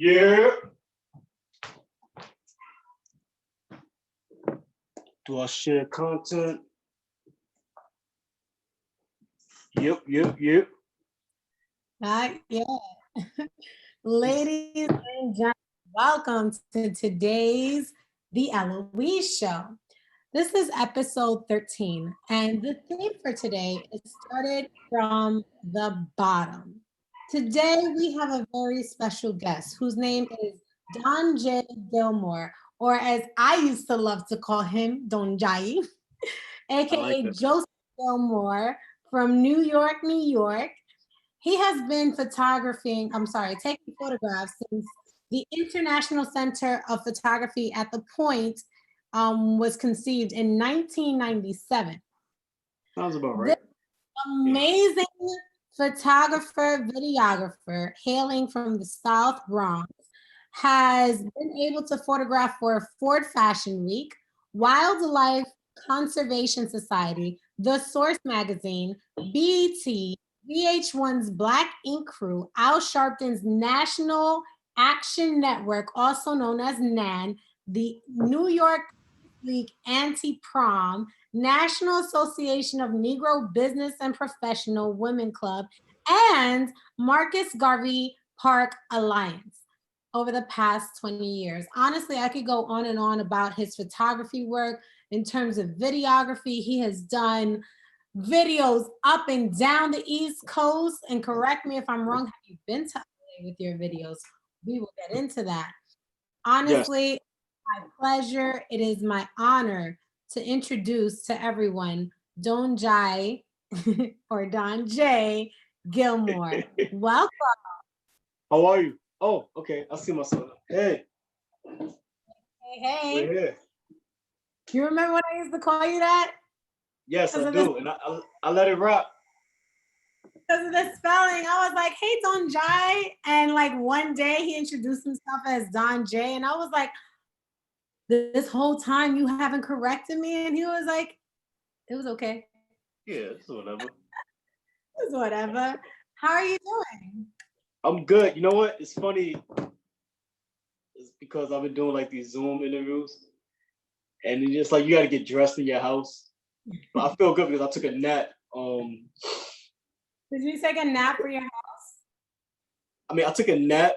Yeah. Do I share content? Yep. Not yet. Ladies and gentlemen, welcome to today's The Elouise Show. This is episode 13, and the theme for today is started from the bottom. Today, we have a very special guest whose name is Don J. Gilmore, or as I used to love to call him, Don Jai, aka Joseph Gilmore from New York, New York. He has been taking photographs since the International Center of Photography at the Point was conceived in 1997. Sounds about right. This amazing photographer, videographer, hailing from the South Bronx, has been able to photograph for Ford Fashion Week, Wildlife Conservation Society, The Source Magazine, BET, VH1's Black Ink Crew, Al Sharpton's National Action Network, also known as NAN, the New York League Anti-Prom, National Association of Negro Business and Professional Women Club, and Marcus Garvey Park Alliance over the past 20 years. Honestly, I could go on and on about his photography work. In terms of videography, he has done videos up and down the East Coast. And correct me if I'm wrong, have you been to LA with your videos? We will get into that. Honestly, yes. My pleasure. It is my honor to introduce to everyone Don Jai or Don J. Gilmore. Welcome. How are you? Oh, okay. I see myself. Hey. Hey. We're here. You remember when I used to call you that? Yes, I do. And I let it rock. Because of the spelling, I was like, hey, Don Jai. And like one day he introduced himself as Don J. And I was like, this whole time you haven't corrected me? And he was like, it was okay. Yeah, it's whatever. It's whatever. How are you doing? I'm good. You know what? It's funny. It's because I've been doing like these Zoom interviews. And it's just like you got to get dressed in your house. But I feel good because I took a nap. Did you take a nap for your house? I mean, I took a nap,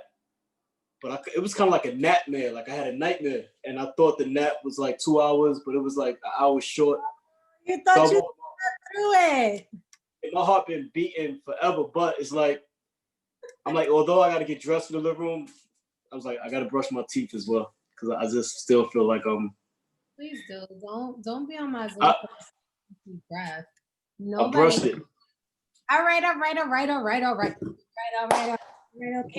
but it was kind of like a nightmare. Like I had a nightmare, and I thought the nap was like 2 hours, but it was like an hour short. You thought you got through it. My heart been beating forever, but it's like I'm like, although I got to get dressed for the living room, I was like, I got to brush my teeth as well because I just still feel like Please do. Don't be on my Zoom breath. I brushed it. All right. Okay,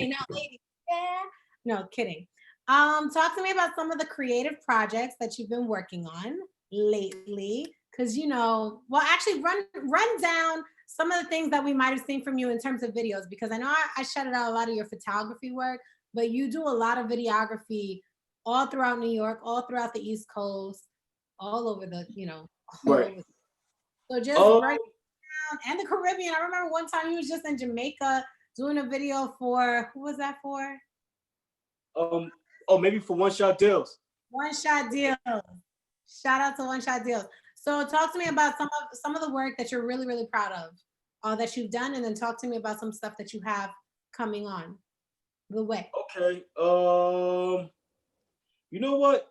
now, ladies. Yeah. No, kidding. Talk to me about some of the creative projects that you've been working on lately. Because actually run down some of the things that we might have seen from you in terms of videos. Because I know I shouted out a lot of your photography work, but you do a lot of videography all throughout New York, all throughout the East Coast, all over the, right. So just break down, and the Caribbean. I remember one time you was just in Jamaica doing a video for, who was that for? Maybe for One Shot Deals. One Shot Deals. Shout out to One Shot Deals. So talk to me about some of the work that you're really, really proud of, that you've done, and then talk to me about some stuff that you have coming on the way. Okay. You know what?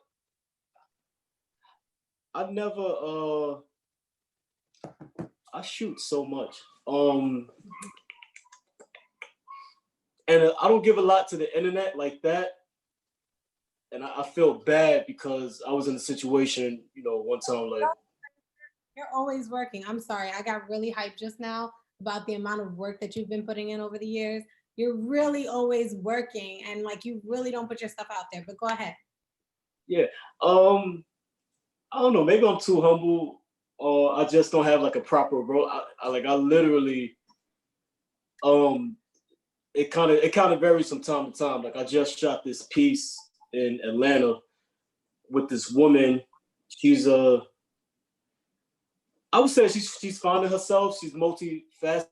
I never I shoot so much. And I don't give a lot to the internet like that. And I feel bad because I was in a situation, one time like. You're always working. I'm sorry. I got really hyped just now about the amount of work that you've been putting in over the years. You're really always working, and like you really don't put your stuff out there, but go ahead. Yeah. I don't know, maybe I'm too humble or I just don't have like a proper role. I literally it kind of varies from time to time. Like I just shot this piece in Atlanta with this woman. She's I would say she's finding herself. She's multifaceted.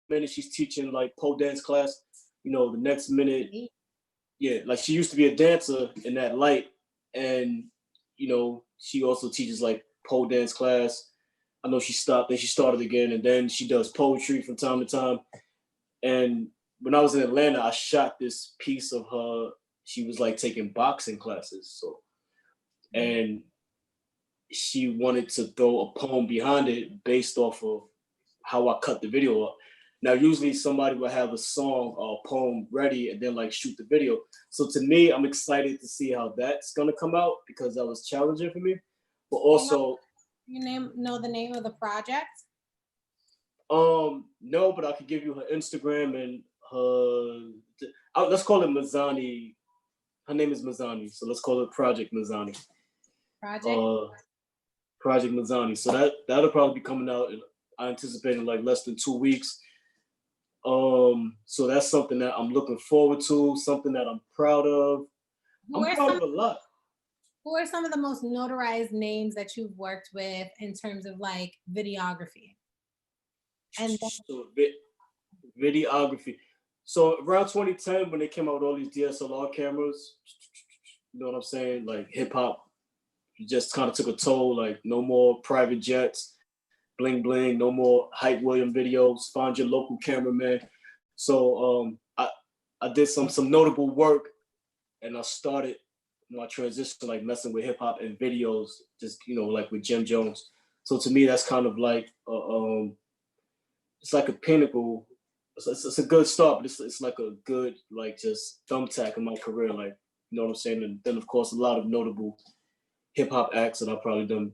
And she's teaching like pole dance class. the next minute, yeah, like she used to be a dancer in that light, and she also teaches like pole dance class. I know she stopped, then she started again, and then she does poetry from time to time. And when I was in Atlanta, I shot this piece of her. She was like taking boxing classes, so and she wanted to throw a poem behind it based off of how I cut the video up. Now, usually somebody will have a song or a poem ready and then like shoot the video. So to me, I'm excited to see how that's gonna come out because that was challenging for me. But also, know the name of the project? no, but I could give you her Instagram and let's call it Mazani. Her name is Mazani, so let's call it Project Mazani. Project Mazani. So that'll probably be coming out. I anticipate in like less than 2 weeks. So that's something that I'm looking forward to. Something that I'm proud of. I'm proud of a lot. Who are some of the most notarized names that you've worked with in terms of like videography? And so, videography. So around 2010, when they came out with all these DSLR cameras, you know what I'm saying? Like hip hop just kind of took a toll. Like no more private jets, bling bling, no more Hype William videos. Find your local cameraman. So I did some notable work, and I started my transition like messing with hip hop and videos, just like with Jim Jones. So to me, that's kind of like it's like a pinnacle. It's a good start, but it's like a good like just thumbtack in my career, like you know what I'm saying. And then of course a lot of notable hip hop acts that I've probably done,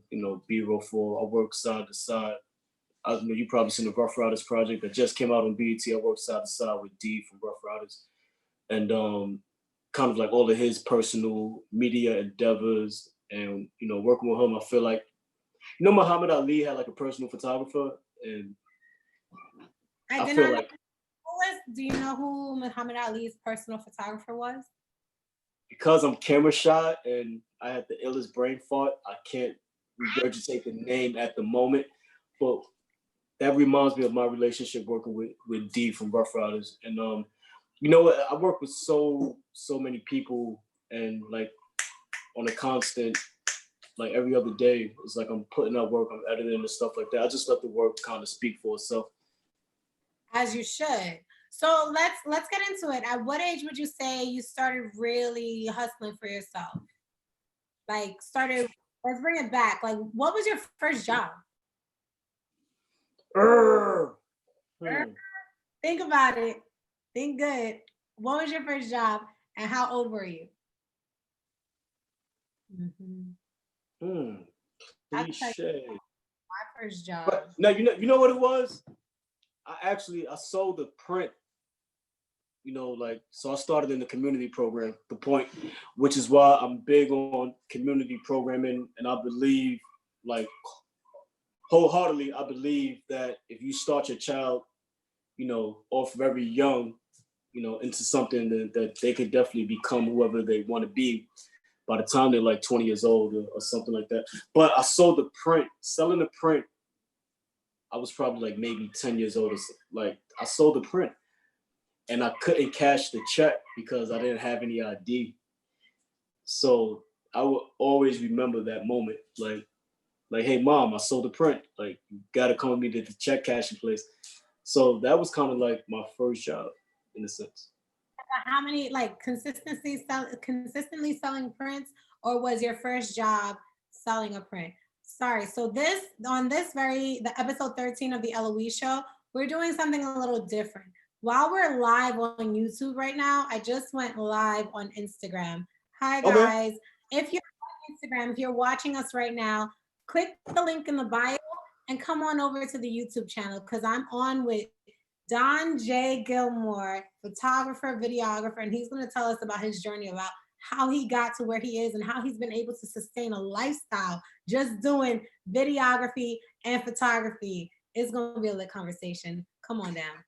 B-roll for. I work side to side. You probably seen the Rough Riders project that just came out on BET. I worked side to side with D from Rough Riders, and kind of like all of his personal media endeavors, and working with him, I feel like Muhammad Ali had like a personal photographer, and I feel like. Do you know who Muhammad Ali's personal photographer was? Because I'm camera shy and I had the illest brain fart, I can't regurgitate the name at the moment. But that reminds me of my relationship working with D from Rough Riders. And I work with so many people, and like on a constant, like every other day, it's like I'm putting out work, I'm editing and stuff like that. I just let the work kind of speak for itself. As you should. So let's get into it. At what age would you say you started really hustling for yourself? Like let's bring it back. Like what was your first job? Think about it. Think good. What was your first job and how old were you? Cliche. My first job. But no, you know what it was? I sold the print. So I started in the community program, The Point, which is why I'm big on community programming, and I believe, like, wholeheartedly, I believe that if you start your child, off very young, into something that they could definitely become whoever they want to be by the time they're like 20 years old or something like that. But I sold the print, selling the print. I was probably like maybe 10 years old. Like I sold the print, and I couldn't cash the check because I didn't have any ID. So I will always remember that moment. Like, hey mom, I sold the print. Like, you gotta come with me to the check cashing place. So that was kind of like my first job in a sense. How many like consistently selling prints, or was your first job selling a print? Sorry. So the episode 13 of the Elouise show, we're doing something a little different. While we're live on YouTube right now, I just went live on Instagram. Hi guys. Okay. If you're on Instagram, if you're watching us right now, click the link in the bio and come on over to the YouTube channel, because I'm on with Don J. Gilmore, photographer, videographer, and he's going to tell us about his journey, about how he got to where he is and how he's been able to sustain a lifestyle just doing videography and photography. It's going to be a lit conversation. Come on down.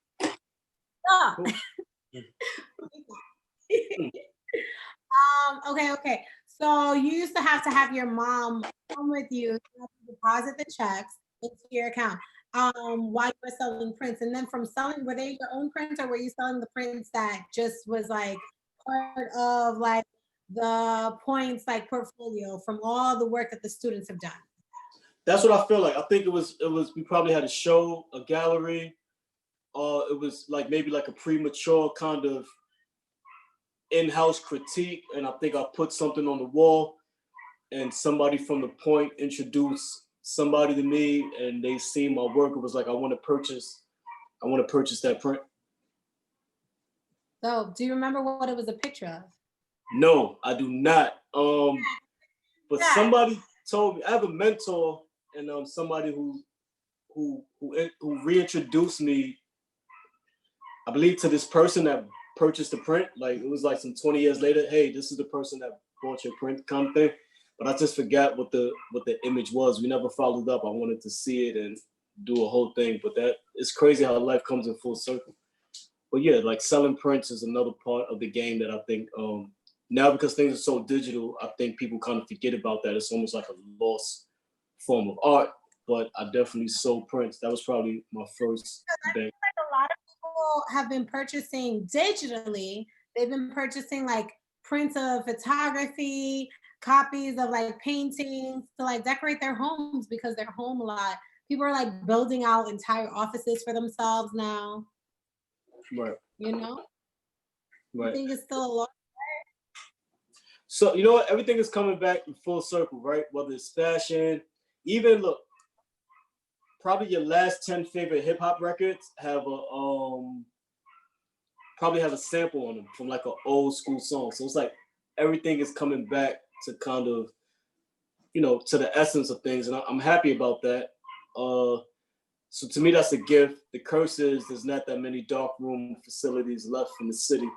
Okay. So you used to have your mom come with you to deposit the checks into your account. while you were selling prints? And then from selling, were they your own prints or were you selling the prints that just was like part of like the points like portfolio from all the work that the students have done? That's what I feel like. I think it was we probably had a show, a gallery, it was like maybe like a premature kind of in-house critique, and I think I put something on the wall, and somebody from the point introduced somebody to me, and they seen my work. It was like I want to purchase that print. So, do you remember what it was a picture of? No, I do not. But somebody told me. I have a mentor, and somebody who reintroduced me, I believe, to this person that purchased the print. Like it was like some 20 years later. Hey, this is the person that bought your print, kind of thing. But I just forgot what the image was. We never followed up. I wanted to see it and do a whole thing, but that it's crazy how life comes in full circle. But yeah, like selling prints is another part of the game that I think now, because things are so digital, I think people kind of forget about that. It's almost like a lost form of art. But I definitely sold prints. That was probably my first bank. Like a lot of people have been purchasing digitally. They've been purchasing like prints of photography, copies of like paintings to like decorate their homes because they're home a lot. People are like building out entire offices for themselves now. Right. You know? Right. I think it's still a lot. So you know what? Everything is coming back in full circle, right? Whether it's fashion, even look, probably your last 10 favorite hip hop records have a probably have a sample on them from like an old school song. So it's like everything is coming back to kind of, to the essence of things, and I'm happy about that. So to me, that's a gift. The curse is there's not that many dark room facilities left in the city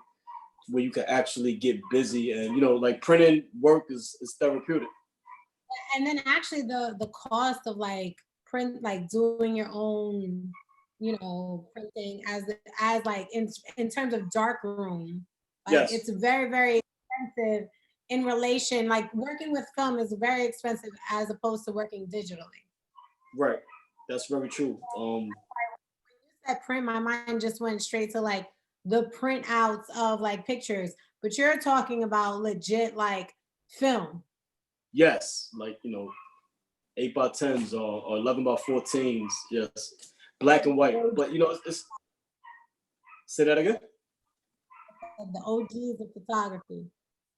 where you can actually get busy, and like printing work is therapeutic. And then actually the cost of like doing your own, printing as like in terms of dark room, like Yes. it's very, very expensive in relation. Like working with film is very expensive as opposed to working digitally. Right. That's very true. That print, my mind just went straight to like the printouts of like pictures, but you're talking about legit like film. Yes, like 8x10s or 11x14s. Yes, black and white. But it's say that again. The OGs of photography.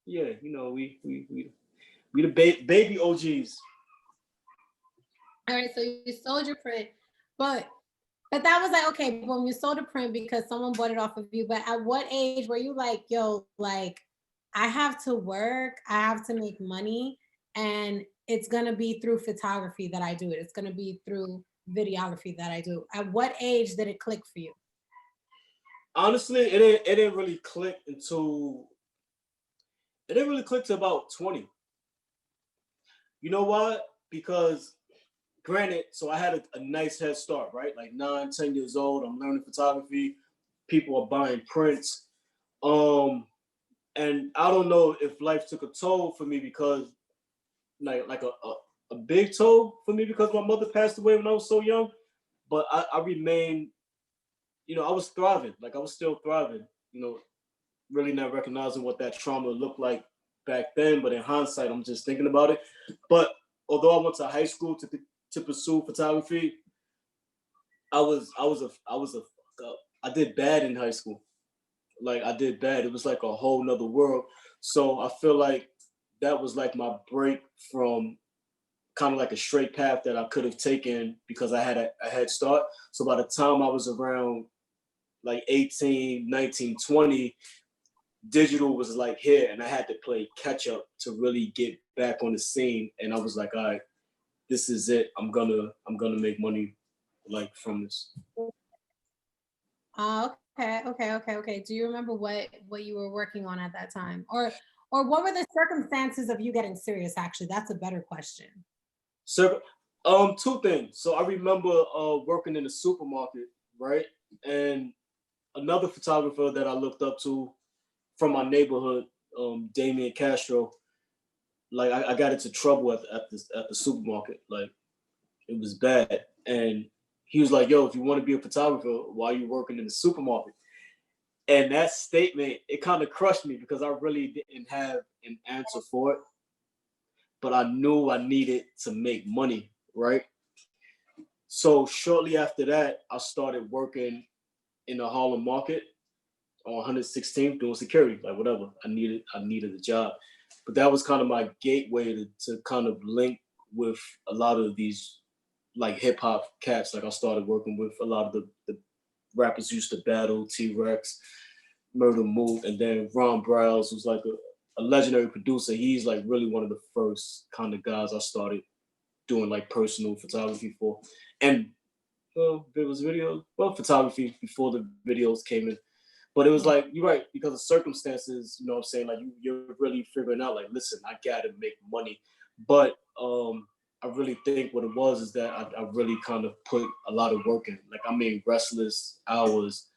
Yeah, we the baby OGs. All right, so you sold your print, but that was like, okay, boom, you sold a print because someone bought it off of you. But at what age were you like, yo, like I have to work, I have to make money, and it's gonna be through photography that I do it. It's gonna be through videography that I do. At what age did it click for you? Honestly, it didn't really click until it didn't really click to about 20. You know what? Because granted, so I had a nice head start, right? Like 9, 10 years old, I'm learning photography. People are buying prints. And I don't know if life took a toll for me because like a big toll for me because my mother passed away when I was so young. But I remained, I was thriving. Like I was still thriving, really not recognizing what that trauma looked like back then. But in hindsight, I'm just thinking about it. But although I went to high school to pursue photography, I did bad in high school. Like I did bad. It was like a whole nother world. So I feel like that was like my break from kind of like a straight path that I could have taken because I had a head start. So by the time I was around like 18, 19, 20, digital was like here and I had to play catch up to really get back on the scene. And I was like, all right, this is it. I'm gonna make money like from this. Okay. Do you remember what you were working on at that time, or what were the circumstances of you getting serious? Actually, that's a better question. So two things. So I remember working in the supermarket, right? And another photographer that I looked up to from my neighborhood, Damian Castro, like I got into trouble at the supermarket. Like it was bad. And he was like, yo, if you want to be a photographer, why are you working in the supermarket? And that statement, it kind of crushed me because I really didn't have an answer for it, but I knew I needed to make money, right? So shortly after that, I started working in the Harlem market on 116th doing security, like whatever. I needed a job. But that was kind of my gateway to kind of link with a lot of these like hip hop cats. Like I started working with a lot of the rappers used to battle, T-Rex, Murder Mook, and then Ron Browse, who's like a legendary producer. He's like really one of the first kind of guys I started doing like personal photography for. And well, there was photography before the videos came in. But it was like, you're right, because of circumstances, you know what I'm saying? Like you're really figuring out, like, listen, I gotta make money. But I really think what it was is that I really kind of put a lot of work in. Like I made restless hours,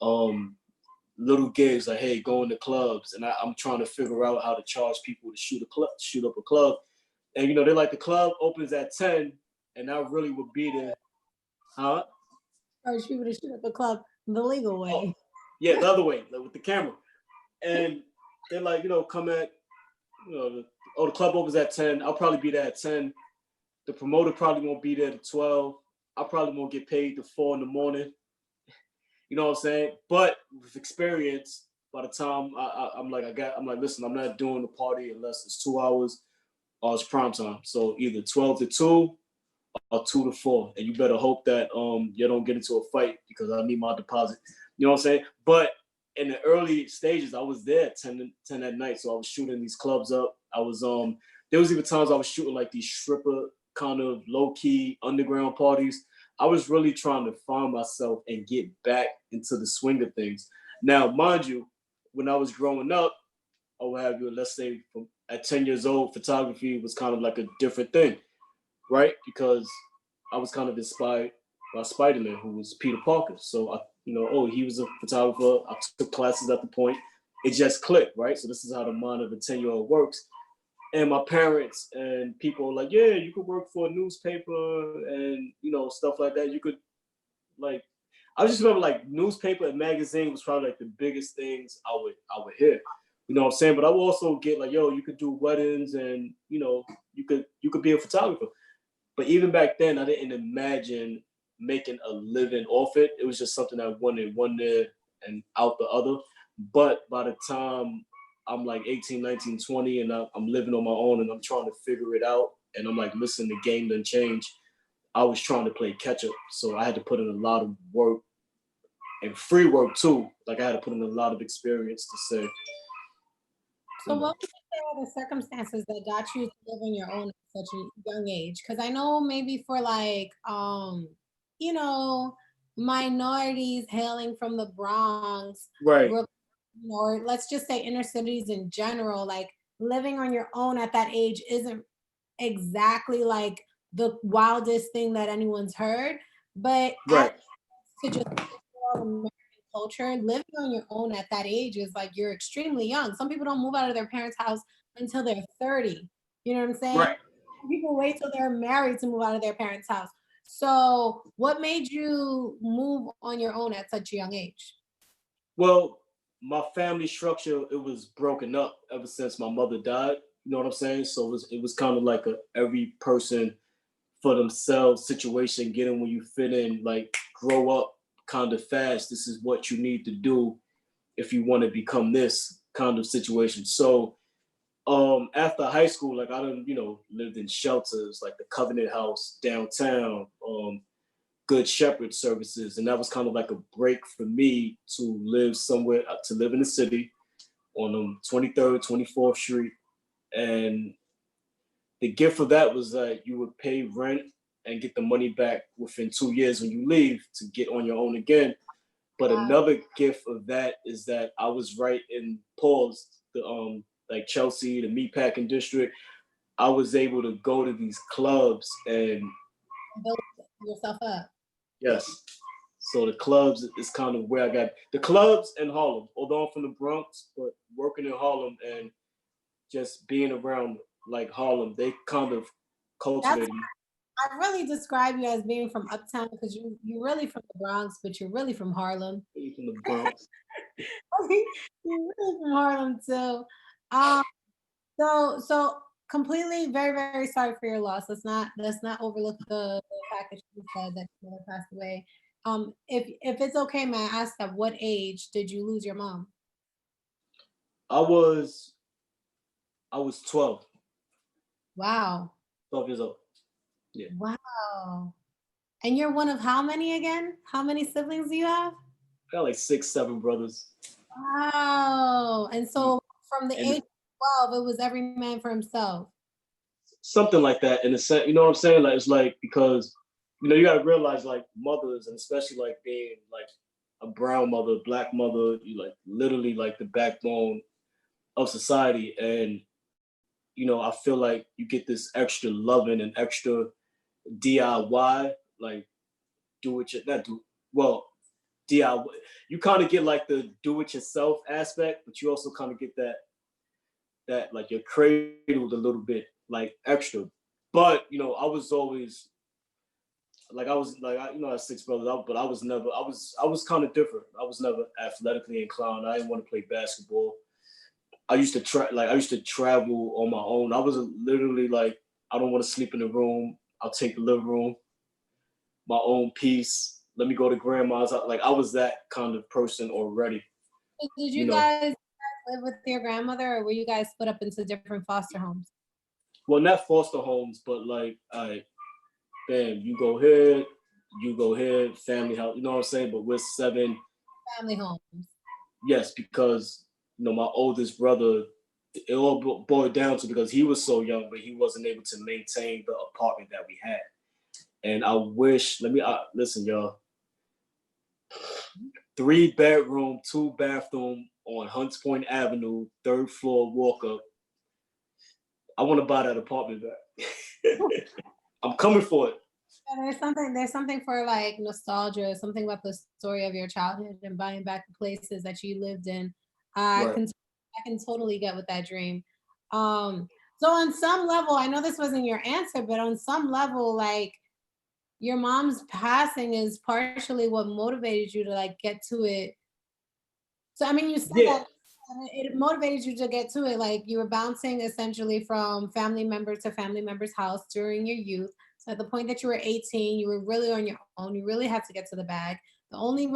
little gigs, like, hey, going to clubs. And I'm trying to figure out how to charge people to shoot up a club. And you know, they're like, the club opens at 10, and I really would be there. Huh? Charge people to shoot up a club the legal way. Oh, yeah, the other way, like with the camera. And they're like, you know, come at, you know, the club opens at 10. I'll probably be there at 10. The promoter probably won't be there to 12. I probably won't get paid to 4 in the morning. You know what I'm saying? But with experience, by the time I'm like, listen, I'm not doing the party unless it's 2 hours or it's prime time. So either 12 to 2 or 2 to 4. And you better hope that you don't get into a fight because I need my deposit. You know what I'm saying? But in the early stages, I was there at 10 at night. So I was shooting these clubs up. I was there was even times I was shooting like these stripper kind of low-key underground parties. I was really trying to find myself and get back into the swing of things. Now, mind you, when I was growing up, or what have you, let's say at 10 years old, photography was kind of like a different thing, right? Because I was kind of inspired by Spider-Man, who was Peter Parker. So he was a photographer. I took classes at the point. It just clicked, right? So this is how the mind of a 10-year-old works. And my parents and people were like, yeah, you could work for a newspaper and, you know, stuff like that. You could, like, I just remember like newspaper and magazine was probably like the biggest things I would hear. You know what I'm saying? But I would also get like, yo, you could do weddings and, you know, you could be a photographer. But even back then, I didn't imagine making a living off it. It was just something I wanted one there and out the other. But by the time I'm like 18, 19, 20, and I'm living on my own and I'm trying to figure it out, and I'm like, listen, the game done changed. I was trying to play catch up. So I had to put in a lot of work and free work too. Like I had to put in a lot of experience to say. So what would you say are the circumstances that got you to live on your own at such a young age? Because I know maybe for like you know, minorities hailing from the Bronx, Right. Brooklyn, or let's just say inner cities in general, like living on your own at that age isn't exactly like the wildest thing that anyone's heard. But Right. to just American culture, living on your own at that age is like you're extremely young. Some people don't move out of their parents' house until they're 30. You know what I'm saying? Right. People wait till they're married to move out of their parents' house. So, what made you move on your own at such a young age? Well, my family structure, it was broken up ever since my mother died. You know what I'm saying? So it was kind of like a every person for themselves situation, getting where you fit in, like grow up kind of fast. This is what you need to do if you want to become this kind of situation. So after high school, like I done, lived in shelters like the Covenant House downtown, Good Shepherd services, and that was kind of like a break for me to live somewhere, to live in the city on 23rd, 24th Street. And the gift of that was that you would pay rent and get the money back within 2 years when you leave to get on your own again. But another gift of that is that I was right in Paul's, the like Chelsea, the meatpacking district. I was able to go to these clubs and Build yourself up. yes. So the clubs is kind of where I got the clubs in Harlem. Although I'm from the Bronx, but working in Harlem and just being around like Harlem, they kind of That's cultivated me. I really describe you as being from Uptown because you're really from the Bronx, but you're really from Harlem. You from the Bronx. You're really from Harlem too. Um, so completely very, very sorry for your loss. Let's not overlook the fact that you said that your mother passed away. If it's okay, may I ask at what age did you lose your mom? I was I was 12, Wow. 12 years old. Yeah. Wow. And you're one of how many again? How many siblings do you have? I got like 6, 7 brothers. Wow. And Mm. so from the age And of 12, it was every man for himself. something like that in a sense, you know what I'm saying? Like it's like because you gotta realize like mothers and especially like being like a brown mother, black mother, you like literally like the backbone of society. And I feel like you get this extra loving and extra DIY, like do it your not do well, DIY. You kind of get like the do it yourself aspect, but you also kind of get that like you're cradled a little bit like extra. But I was always like I was like I had 6 brothers, but I was kind of different. I was never athletically inclined. I didn't want to play basketball. I used to travel on my own. I was literally like I don't want to sleep in the room. I'll take the living room, my own piece. Let me go to grandma's. Like I was that kind of person already. So did You you know, guys live with your grandmother or were you guys split up into different foster homes? well, not foster homes, but like I bam, you go here, family house. You know what I'm saying? But we're 7. Family homes. Yes, because my oldest brother, it all boiled down to because he was so young, but he wasn't able to maintain the apartment that we had. And I wish, listen, y'all, 3 bedroom, 2 bathroom on Hunts Point Avenue, 3rd floor walk up. I want to buy that apartment back. I'm coming for it. Yeah, there's something for like nostalgia, something about the story of your childhood and buying back the places that you lived in. I Right. can I can totally get with that dream. Um, so on some level, I know this wasn't your answer, but on some level, like your mom's passing is partially what motivated you to like get to it. So I mean, you said Yeah. that it motivated you to get to it. Like you were bouncing essentially from family member to family member's house during your youth. So at the point that you were 18, you were really on your own. You really had to get to the bag. The only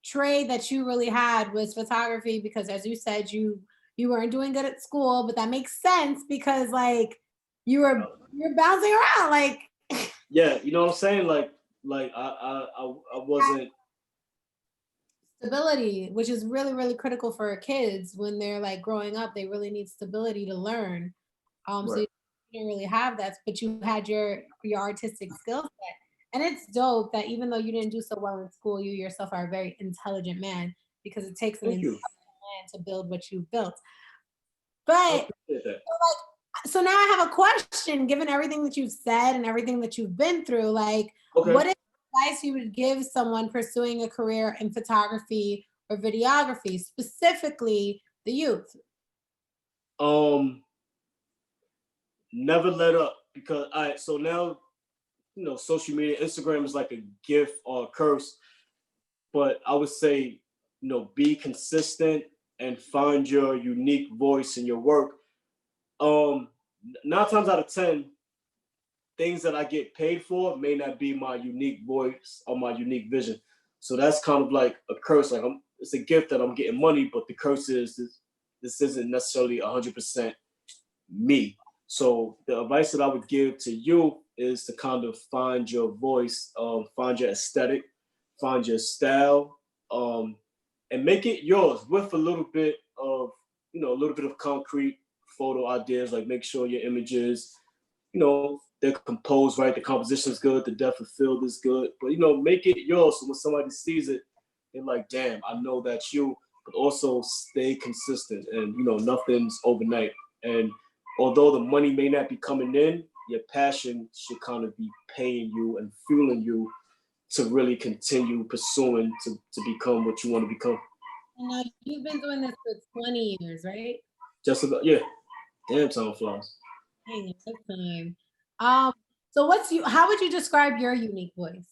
trade that you really had was photography because, as you said, you weren't doing good at school, but that makes sense because like you're bouncing around like. Yeah. You know what I'm saying? Like I wasn't. Stability, which is really, really critical for kids when they're like growing up. They really need stability to learn. So Right. you didn't really have that, but you had your artistic skill set. And it's dope that even though you didn't do so well in school, you yourself are a very intelligent man because it takes an Thank intelligent you. man to build what you've built. I But appreciate that. so now I have a question, given everything that you've said and everything that you've been through, like Okay. what is advice you would give someone pursuing a career in photography or videography, specifically the youth? Um, Never let up because so now social media, Instagram is like a gift or a curse. But I would say, be consistent and find your unique voice in your work. Um, 9 times out of 10, things that I get paid for may not be my unique voice or my unique vision. So that's kind of like a curse. Like it's a gift that I'm getting money, but the curse is this isn't necessarily 100% me. So the advice that I would give to you is to kind of find your voice, find your aesthetic, find your style, and make it yours with a little bit of concrete photo ideas. Like make sure your images, they're composed right, the composition is good, the depth of field is good, but make it yours. So when somebody sees it, they're like, "Damn, I know that's you." But also stay consistent, and nothing's overnight. And although the money may not be coming in, your passion should kind of be paying you and fueling you to really continue pursuing to become what you want to become. And now you've been doing this for 20 years, right? Just about, yeah. Damn, time flies. Dang, lifetime. So how would you describe your unique voice?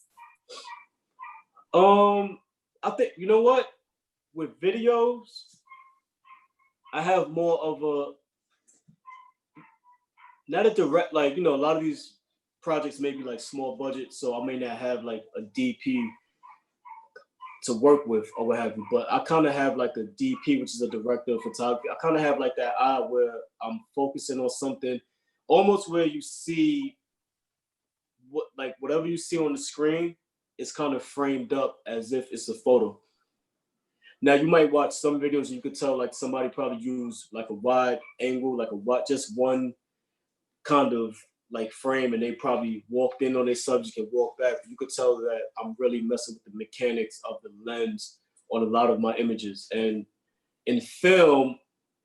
I think, you know what? With videos, I have more of a, not a direct, like, a lot of these projects may be like small budget, so I may not have like a DP to work with or what have you, but I kind of have like a DP, which is a director of photography. I kind of have like that eye where I'm focusing on something, almost where you see whatever you see on the screen is kind of framed up as if it's a photo. Now you might watch some videos and you could tell like somebody probably used like a wide angle, like just one kind of like frame, and they probably walked in on their subject and walked back. You could tell that I'm really messing with the mechanics of the lens on a lot of my images. And in film,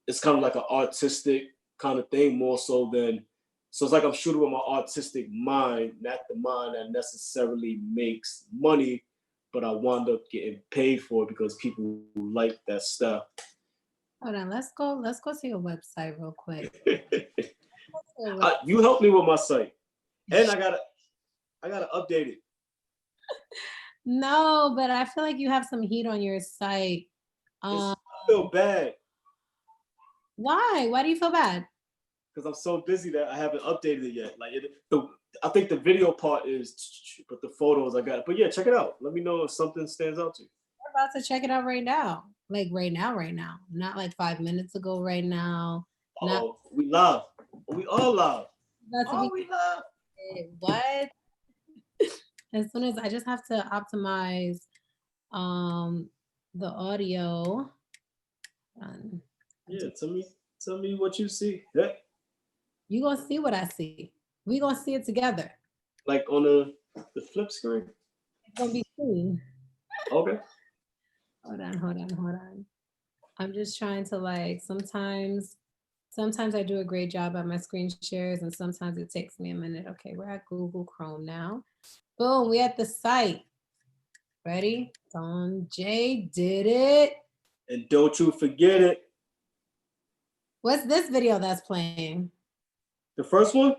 it's kind of like an artistic kind of thing more so than, so it's like I'm shooting with my artistic mind, not the mind that necessarily makes money, but I wound up getting paid for it because people like that stuff. Hold on, let's go to your website real quick. You helped me with my site, and I gotta update it. No, but I feel like you have some heat on your site. I feel bad. Why? Why do you feel bad? Because I'm so busy that I haven't updated it yet. Like I think the video part is, but the photos I got. But yeah, check it out. Let me know if something stands out to you. We're about to check it out right now. Like right now. Not like 5 minutes ago right now. We live. We all live. We live. What? As soon as I just have to optimize the audio. Yeah, tell me what you see. Yeah. You gonna see what I see. We gonna see it together. Like on the flip screen? It's gonna be seen. Okay. Hold on. I'm just trying to like, sometimes I do a great job at my screen shares and sometimes it takes me a minute. Okay, we're at Google Chrome now. Boom, we at the site. Ready? Don J did it. And don't you forget it. What's this video that's playing? The first one?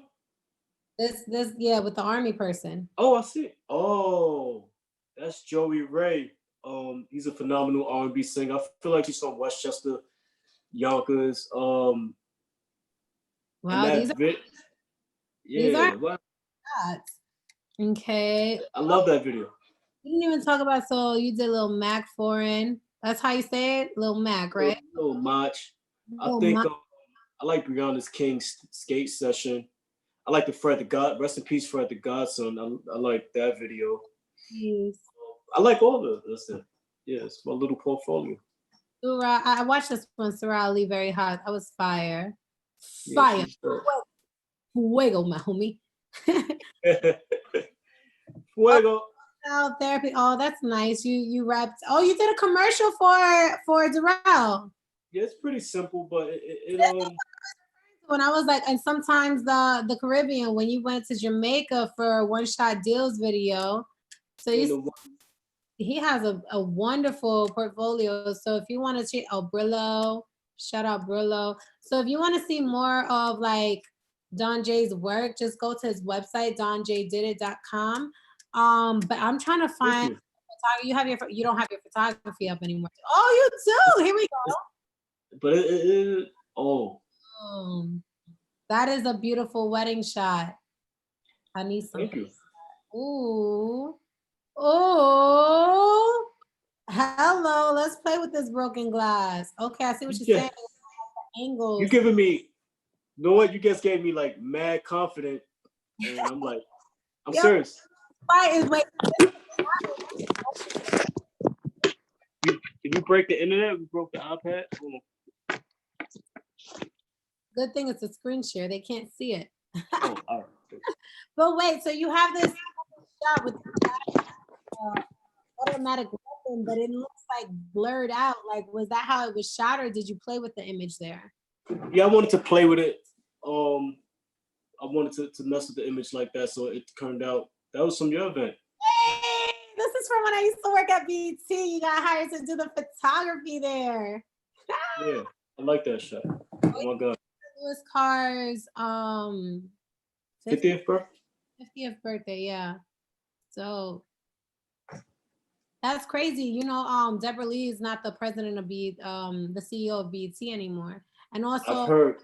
This, yeah, with the army person. Oh, I see. Oh, that's Joey Ray. He's a phenomenal R&B singer. I feel like he's from Westchester, Yonkers. Wow, these are what? Okay. I love that video. You didn't even talk about, so you did Lil Mac foreign. That's how you say it? Lil Mac, right? Lil Mach. I think I like Brianna's King's skate session. I like the Fred the God. Rest in peace, Fred the Godson. I like that video. Yes. I like all the stuff. Yeah, it's my little portfolio. Surah, I watched this one, Surah Ali, very hot. That was fire. Fire. Fuego, my homie. Fuego. Oh, therapy. Oh, that's nice. You rapped. Oh, you did a commercial for Darrell. Yeah, it's pretty simple, but it when I was like, and sometimes the Caribbean, when you went to Jamaica for One Shot Deals video, so he has a wonderful portfolio. So if you want to check, Brillo, shout out Brillo. So if you want to see more of like Don J's work, just go to his website, donjdidit.com. But I'm trying to find, you don't have your photography up anymore. Oh, you do. Here we go. But that is a beautiful wedding shot. I need some. Thank you. Ooh. Oh, hello. Let's play with this broken glass. Okay, I see what you're saying. Angles. You're giving me, you know what? You just gave me like mad confident, and I'm like, I'm serious. Did you break the internet? We broke the iPad. Good thing it's a screen share. They can't see it. Oh, all right. But wait, so you have this shot with automatic weapon, but it looks like blurred out. Like, was that how it was shot, or did you play with the image there? Yeah, I wanted to play with it. I wanted to mess with the image like that, so it turned out that was from your event. Hey, this is from when I used to work at BET. You got hired to do the photography there. Yeah, I like that shot. Oh my God. Louis Carr's 50th birthday? 50th birthday, yeah. So that's crazy. You know, Deborah Lee is not the president of the CEO of BET anymore. And I've also, heard.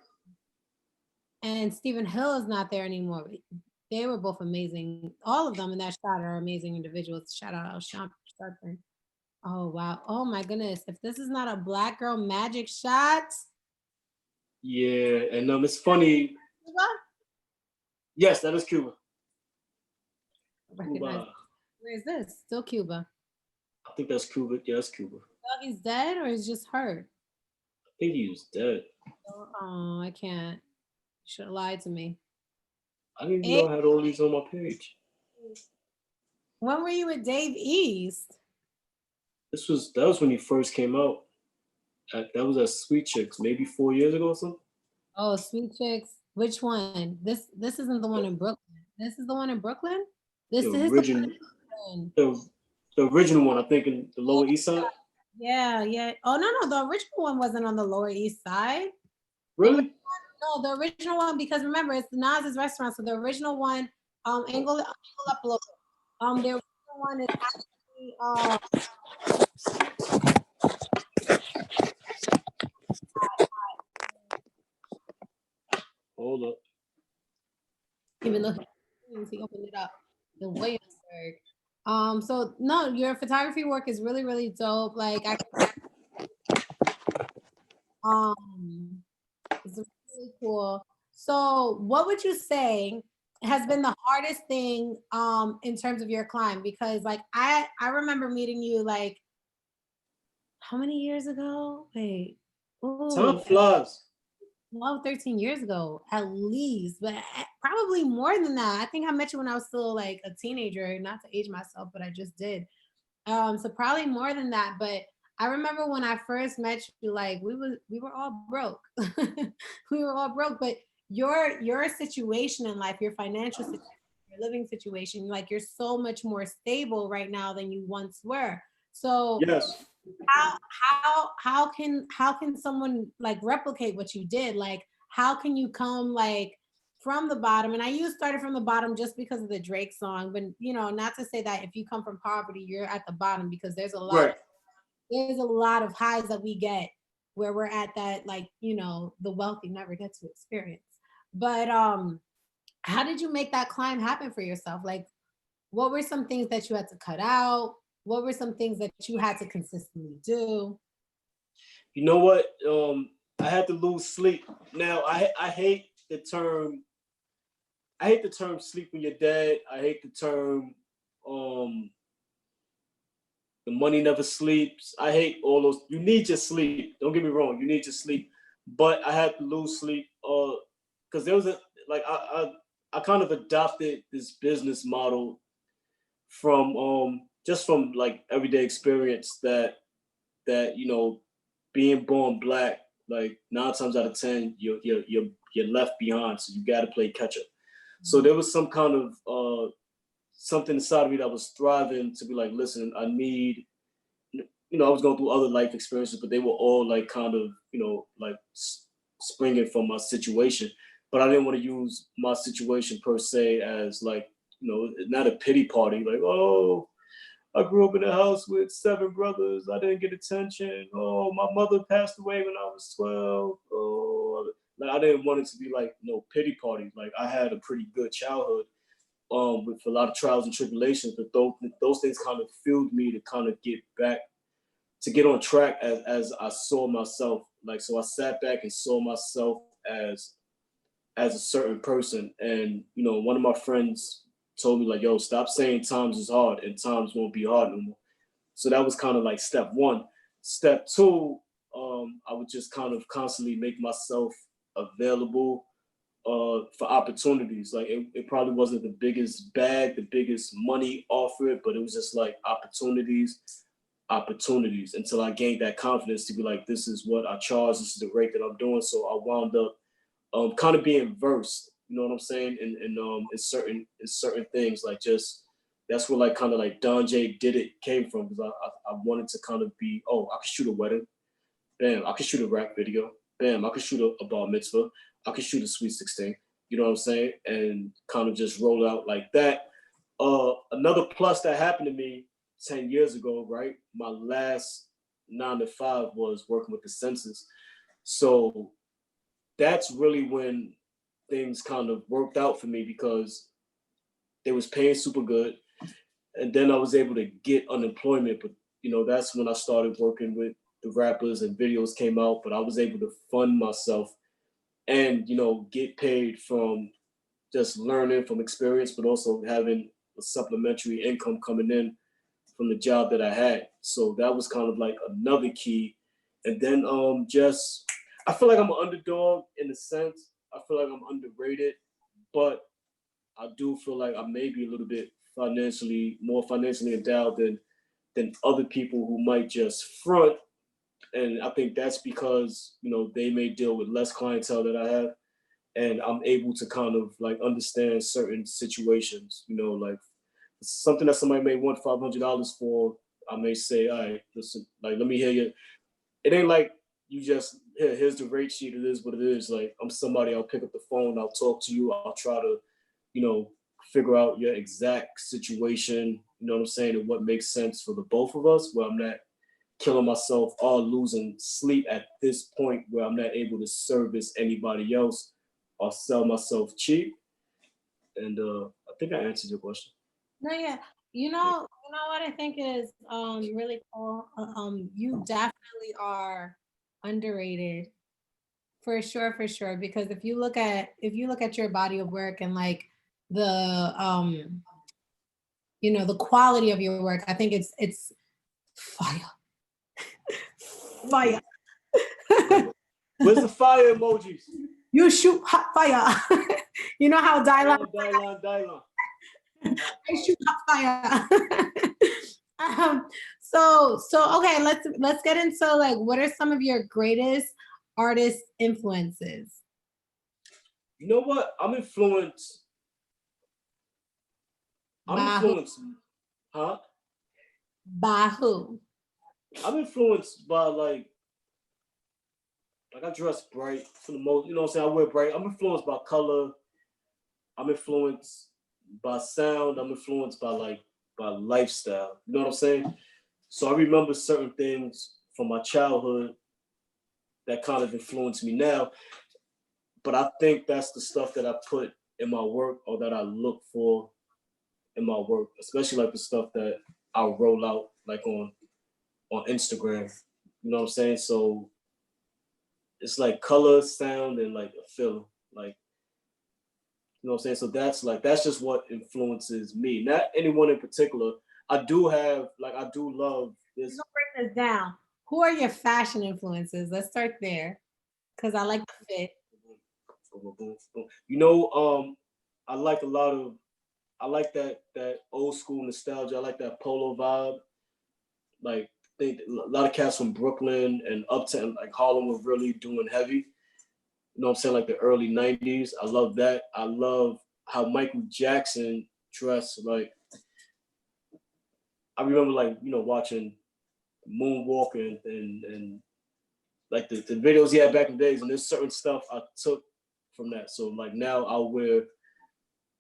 and Stephen Hill is not there anymore. They were both amazing. All of them in that shot are amazing individuals. Shout out Al Sharpton. Oh wow. Oh my goodness. If this is not a Black Girl Magic shot. Yeah, and it's funny. Cuba? Yes, that is Cuba. Recognize. Cuba. Where is this? Still Cuba. I think that's Cuba. Yeah, that's Cuba. He's dead or is just hurt? I think he was dead. Oh, I can't. You should have lied to me. I didn't even know I had all these on my page. When were you with Dave East? That was when he first came out. That was at Sweet Chicks, maybe 4 years ago or something. Oh, Sweet Chicks. Which one? This isn't the one in Brooklyn. This is the one in Brooklyn? This The is original, the original one, I think, in the Lower East Side. Yeah, yeah. Oh no, the original one wasn't on the Lower East Side. Really? No, the original one, because remember, it's the Nas's restaurant. So the original one, angle up a little bit. The original one is actually Hold up. even though he opened it up, the Williamsburg. So no, your photography work is really, really dope. Like it's really cool. So what would you say has been the hardest thing in terms of your climb? Because like I remember meeting you like how many years ago? Wait. Time flies. 12, 13 years ago, at least, but probably more than that. I think I met you when I was still like a teenager, not to age myself, but I just did. So probably more than that. But I remember when I first met you, like we were all broke. We were all broke. But your situation in life, your financial situation, your living situation, like you're so much more stable right now than you once were. So yes. how can someone like replicate what you did? Like how can you come like from the bottom? And I started from the bottom just because of the Drake song, but you know, not to say that if you come from poverty, you're at the bottom, because there's a lot there's a lot of highs that we get where we're at that, like, you know, the wealthy never get to experience. But how did you make that climb happen for yourself? Like what were some things that you had to cut out? What were some things that you had to consistently do? You know what? I had to lose sleep. Now I hate the term. I hate the term "sleep when you're dead." I hate the term "the money never sleeps." I hate all those. You need your sleep. Don't get me wrong. You need your sleep. But I had to lose sleep because there was I kind of adopted this business model from just from like everyday experience that you know, being born Black, like 9 times out of 10 you're left behind, so you got to play catch up. So there was some kind of something inside of me that was thriving to be like, listen, I need, you know, I was going through other life experiences, but they were all like kind of, you know, like springing from my situation. But I didn't want to use my situation per se as like, you know, not a pity party, like, oh, I grew up in a house with 7 brothers. I didn't get attention. Oh, my mother passed away when I was 12. Oh, like I didn't want it to be like no pity party. Like I had a pretty good childhood, with a lot of trials and tribulations, but those things kind of fueled me to kind of get on track as I saw myself. Like so, I sat back and saw myself as a certain person, and you know, one of my friends told me like, yo, stop saying times is hard and times won't be hard no more. So that was kind of like step one. Step two, I would just kind of constantly make myself available for opportunities. Like it probably wasn't the biggest bag, the biggest money offered, but it was just like opportunities until I gained that confidence to be like, this is what I charge, this is the rate that I'm doing. So I wound up kind of being versed, you know what I'm saying? In certain things, like just that's where like kind of like Don J did it came from, because I wanted to kind of be, oh, I could shoot a wedding, bam, I could shoot a rap video, bam, I could shoot a bar mitzvah, I could shoot a sweet 16, You know what I'm saying? And kind of just roll out like that. Another plus that happened to me 10 years ago, right? My last 9 to 5 was working with the census. So that's really when things kind of worked out for me because they was paying super good. And then I was able to get unemployment. But, that's when I started working with the rappers and videos came out. But I was able to fund myself and, get paid from just learning from experience, but also having a supplementary income coming in from the job that I had. So that was kind of like another key. And then just I feel like I'm an underdog in a sense. I feel like I'm underrated, but I do feel like I may be a little bit more financially endowed than other people who might just front. And I think that's because, they may deal with less clientele that I have. And I'm able to kind of like understand certain situations, like something that somebody may want $500 for. I may say, all right, listen, like, let me hear you. It ain't like you just, here's the rate sheet. It is what it is. Like, I'm somebody, I'll pick up the phone, I'll talk to you, I'll try to, figure out your exact situation, you know what I'm saying, and what makes sense for the both of us, where I'm not killing myself or losing sleep at this point where I'm not able to service anybody else or sell myself cheap. And I think I answered your question. No, yeah. You know what I think is really cool. You definitely are underrated for sure, for sure. Because if you look at your body of work and like the the quality of your work, I think it's fire, fire. Where's the fire emojis? You shoot hot fire. You know how Dylan. Dylan. I shoot hot fire. So okay, let's get into like what are some of your greatest artist influences? You know what? I'm influenced. Huh? By who? I'm influenced by like I dress bright for the most, you know what I'm saying? I wear bright. I'm influenced by color. I'm influenced by sound. I'm influenced by lifestyle. You know what I'm saying? So I remember certain things from my childhood that kind of influenced me now. But I think that's the stuff that I put in my work or that I look for in my work, especially like the stuff that I'll roll out like on Instagram. You know what I'm saying? So it's like color, sound, and like a feeling. Like, you know what I'm saying? So that's just what influences me. Not anyone in particular. I do love this. Break this down. Who are your fashion influences? Let's start there. Because I like the fit. I like that old school nostalgia. I like that polo vibe. Like a lot of cats from Brooklyn and Uptown, like Harlem, were really doing heavy. You know what I'm saying? Like the early 90s. I love that. I love how Michael Jackson dressed. Like, I remember watching Moonwalker and like the videos he had back in the days, and there's certain stuff I took from that. So like now I'll wear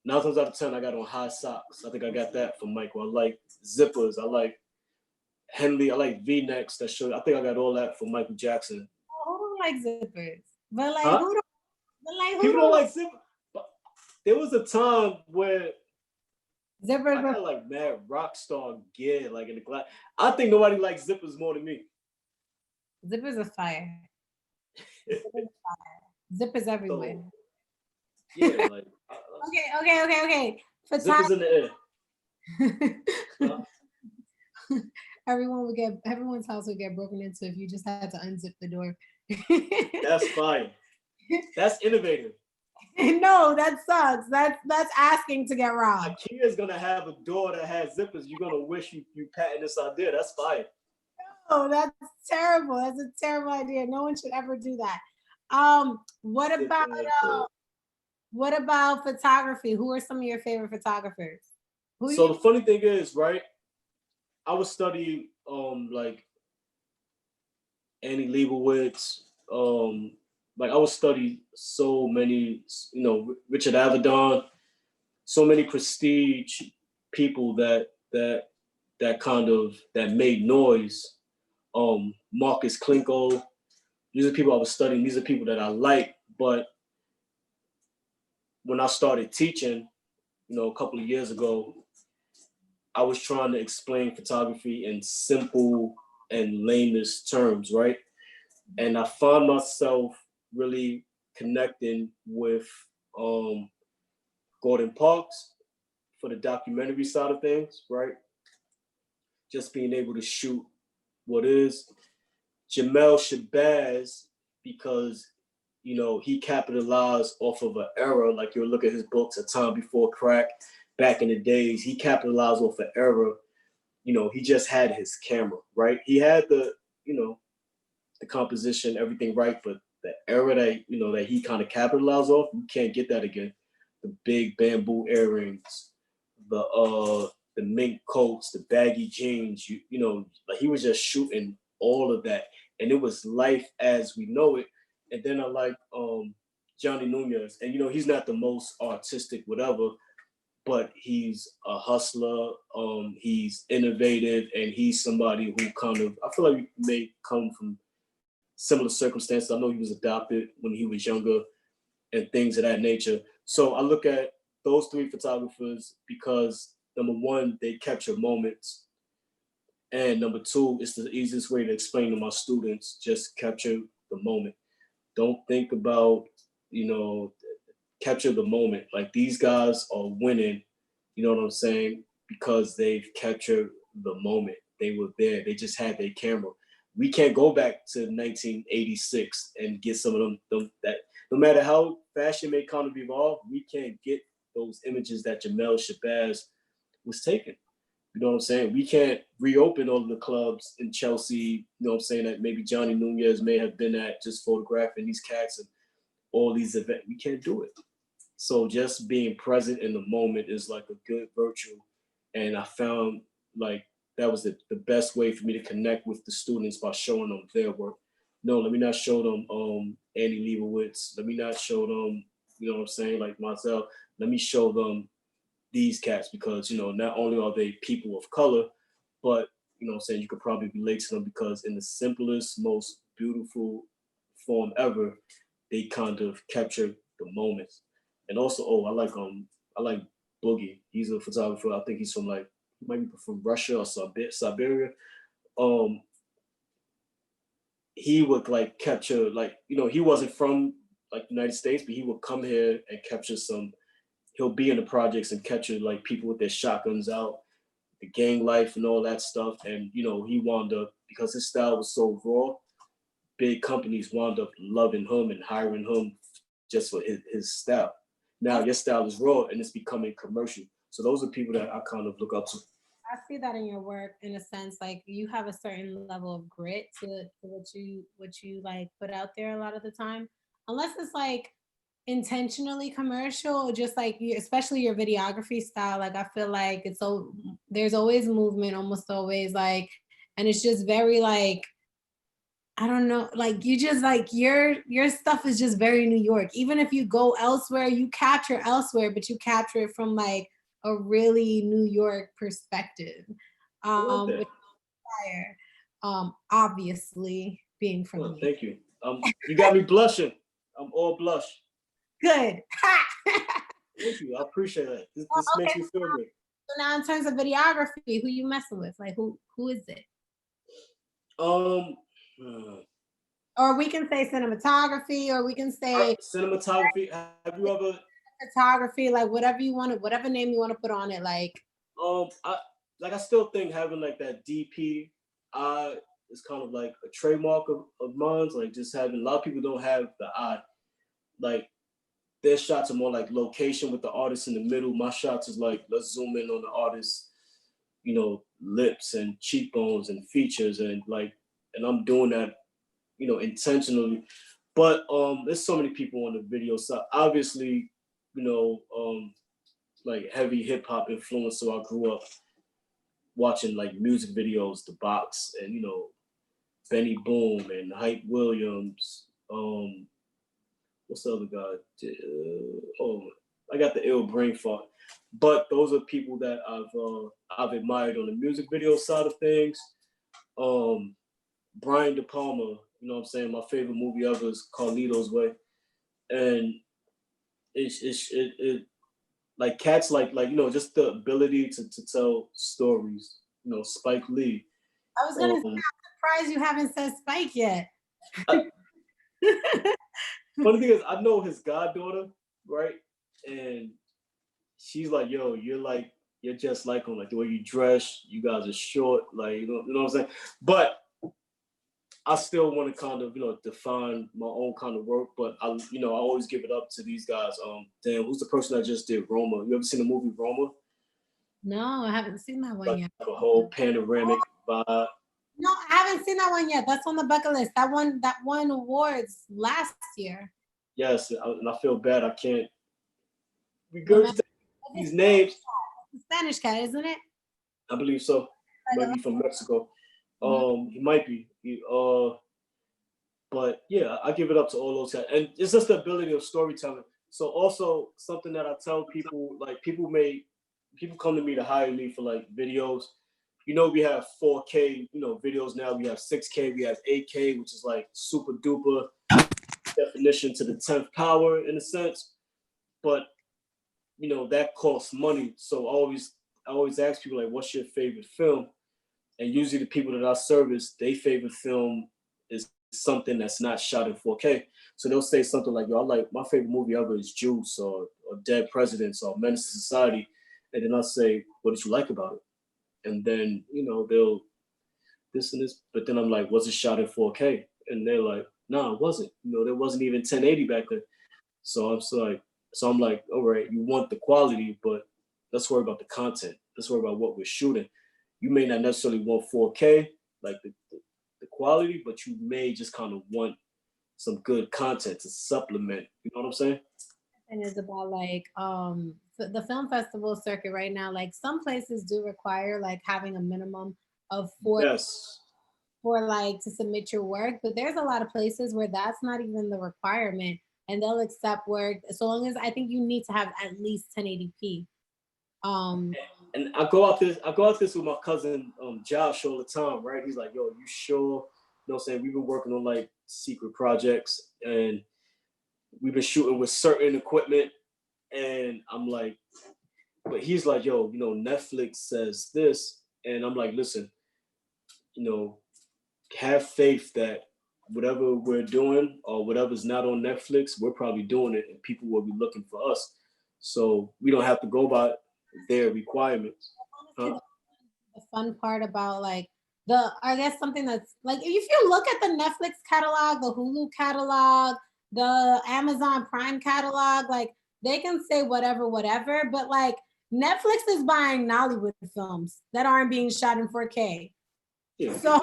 9 times out of 10 I got on high socks. I think I got that from Michael. I like zippers. I like Henley. I like V-necks that show. I think I got all that from Michael Jackson. Who don't like zippers? But like Huh? who don't? But like who People don't like zippers. But there was a time where zippers I got like mad rock star gear, like in the glass. I think nobody likes zippers more than me. Zippers are fire. Zippers everywhere. So, yeah, like Okay. zippers in the air. Everyone's house would get broken into if you just had to unzip the door. That's fine. That's innovative. No, that sucks. That's asking to get robbed. IKEA is gonna have a door that has zippers. You're gonna wish you patented this idea. That's fine. No, that's terrible. That's a terrible idea. No one should ever do that. What about photography? Who are some of your favorite photographers? So the funny thing is, right? I was studying like Annie Leibovitz, like I would study so many, Richard Avedon, so many prestige people that made noise. Marcus Klinko, these are people I was studying. These are people that I like. But when I started teaching, a couple of years ago, I was trying to explain photography in simple and lamest terms, right? And I found myself really connecting with Gordon Parks for the documentary side of things, right? Just being able to shoot what is. Jamel Shabazz, because he capitalized off of an era, like you look at his books, A Time Before Crack, back in the days, he capitalized off an era. He just had his camera, right? He had the composition, everything right, but the era that he kind of capitalized off, you can't get that again. The big bamboo earrings, the mink coats, the baggy jeans, like he was just shooting all of that. And it was life as we know it. And then I like Johnny Nunez. And he's not the most artistic, whatever, but he's a hustler, he's innovative, and he's somebody who kind of, I feel like he may come from similar circumstances. I know he was adopted when he was younger and things of that nature. So I look at those three photographers because number one, they capture moments. And number two, it's the easiest way to explain to my students, just capture the moment. Don't think about, capture the moment. Like these guys are winning, you know what I'm saying? Because they've captured the moment. They were there. They just had their camera. We can't go back to 1986 and get some of them that no matter how fashion may kind of evolve, we can't get those images that Jamel Shabazz was taking. You know what I'm saying? We can't reopen all of the clubs in Chelsea, you know what I'm saying, that maybe Johnny Nunez may have been at, just photographing these cats and all these events. We can't do it. So just being present in the moment is like a good virtue. And I found like that was the best way for me to connect with the students by showing them their work. No, let me not show them Annie Leibovitz. Let me not show them, you know what I'm saying, like myself. Let me show them these cats because, not only are they people of color, but, what I'm saying, you could probably relate to them because in the simplest, most beautiful form ever, they kind of capture the moments. And also, I like Boogie. He's a photographer. I think he's from he might be from Russia or Siberia. Um, he would like capture he wasn't from like the United States, but he would come here and capture some. He'll be in the projects and capture like people with their shotguns out, the gang life and all that stuff. And he wound up because his style was so raw. Big companies wound up loving him and hiring him just for his style. Now your style is raw and it's becoming commercial. So those are people that I kind of look up to. I see that in your work in a sense, like you have a certain level of grit to what you like put out there a lot of the time. Unless it's like intentionally commercial, just like you, especially your videography style, like I feel like it's so there's always movement, almost always like, and it's just very like I don't know, like you just like your stuff is just very New York. Even if you go elsewhere, you capture elsewhere, but you capture it from like a really New York perspective. I like Which that. fire. Obviously being from Well, New York. thank you. You got me blushing. I'm all blush. Good. Thank you. I appreciate that. Well, This makes okay, me feel good. so now in terms of videography, who you messing with? Like who is it? Um, uh, Or we can say cinematography, or we can say cinematography. Have you ever? photography, like whatever you want to, whatever name you want to put on it. Like I still think having like that DP eye is kind of like a trademark of mine. Like just having a lot of people don't have the eye. Like their shots are more like location with the artist in the middle. My shots is like let's zoom in on the artist, lips and cheekbones and features and I'm doing that, intentionally. But there's so many people on the video side. Obviously, like heavy hip hop influence. So I grew up watching like music videos, The Box, and Benny Boom and Hype Williams, what's the other guy? Oh, I got the ill brain fart. But those are people that I've admired on the music video side of things. Brian De Palma, you know what I'm saying? My favorite movie ever is Carlito's Way. And it like cats like just the ability to tell stories. Spike Lee. I was gonna say, I'm surprised you haven't said Spike yet. I, funny thing is, I know his goddaughter, right? And she's like, yo, you're just like him, like the way you dress, you guys are short, like you know what I'm saying? But I still want to kind of, define my own kind of work, but I always give it up to these guys. Damn, who's the person that just did Roma? You ever seen the movie Roma? No, I haven't seen that one Like yet. a whole panoramic vibe. No, I haven't seen that one yet. That's on the bucket list. That won awards last year. Yes, and I feel bad I can't regurgitate these names. Spanish cat, isn't it? I believe so. Might be from Mexico. He might be. But yeah, I give it up to all those guys. And it's just the ability of storytelling. So also something that I tell people, like people come to me to hire me for like videos. We have 4K, videos now. We have 6K, we have 8K, which is like super duper definition to the 10th power in a sense. But that costs money. So I always ask people like, what's your favorite film? And usually the people that I service, their favorite film is something that's not shot in 4K. So they'll say something like, yo, my favorite movie ever is Juice or Dead Presidents or Menace to Society. And then I'll say, what did you like about it? And then, they'll this and this. But then I'm like, was it shot in 4K? And they're like, no, it wasn't. There wasn't even 1080 back then. So I'm like, all right, you want the quality, but let's worry about the content. Let's worry about what we're shooting. You may not necessarily want 4K, like the quality, but you may just kind of want some good content to supplement. You know what I'm saying? And it's about like the film festival circuit right now. Like some places do require like having a minimum of 4 Yes. for like to submit your work, but there's a lot of places where that's not even the requirement, and they'll accept work so long as I think you need to have at least 1080p. And I go out this with my cousin Josh all the time, right? He's like, yo, you sure? You know what I'm saying? We've been working on like secret projects and we've been shooting with certain equipment. And I'm like, but he's like, yo, Netflix says this. And I'm like, listen, have faith that whatever we're doing or whatever's not on Netflix, we're probably doing it and people will be looking for us. So we don't have to go by their requirements. Huh? The fun part about like I guess something that's like, if you look at the Netflix catalog, the Hulu catalog, the Amazon Prime catalog, like they can say whatever, but like Netflix is buying Nollywood films that aren't being shot in 4K. Yeah. So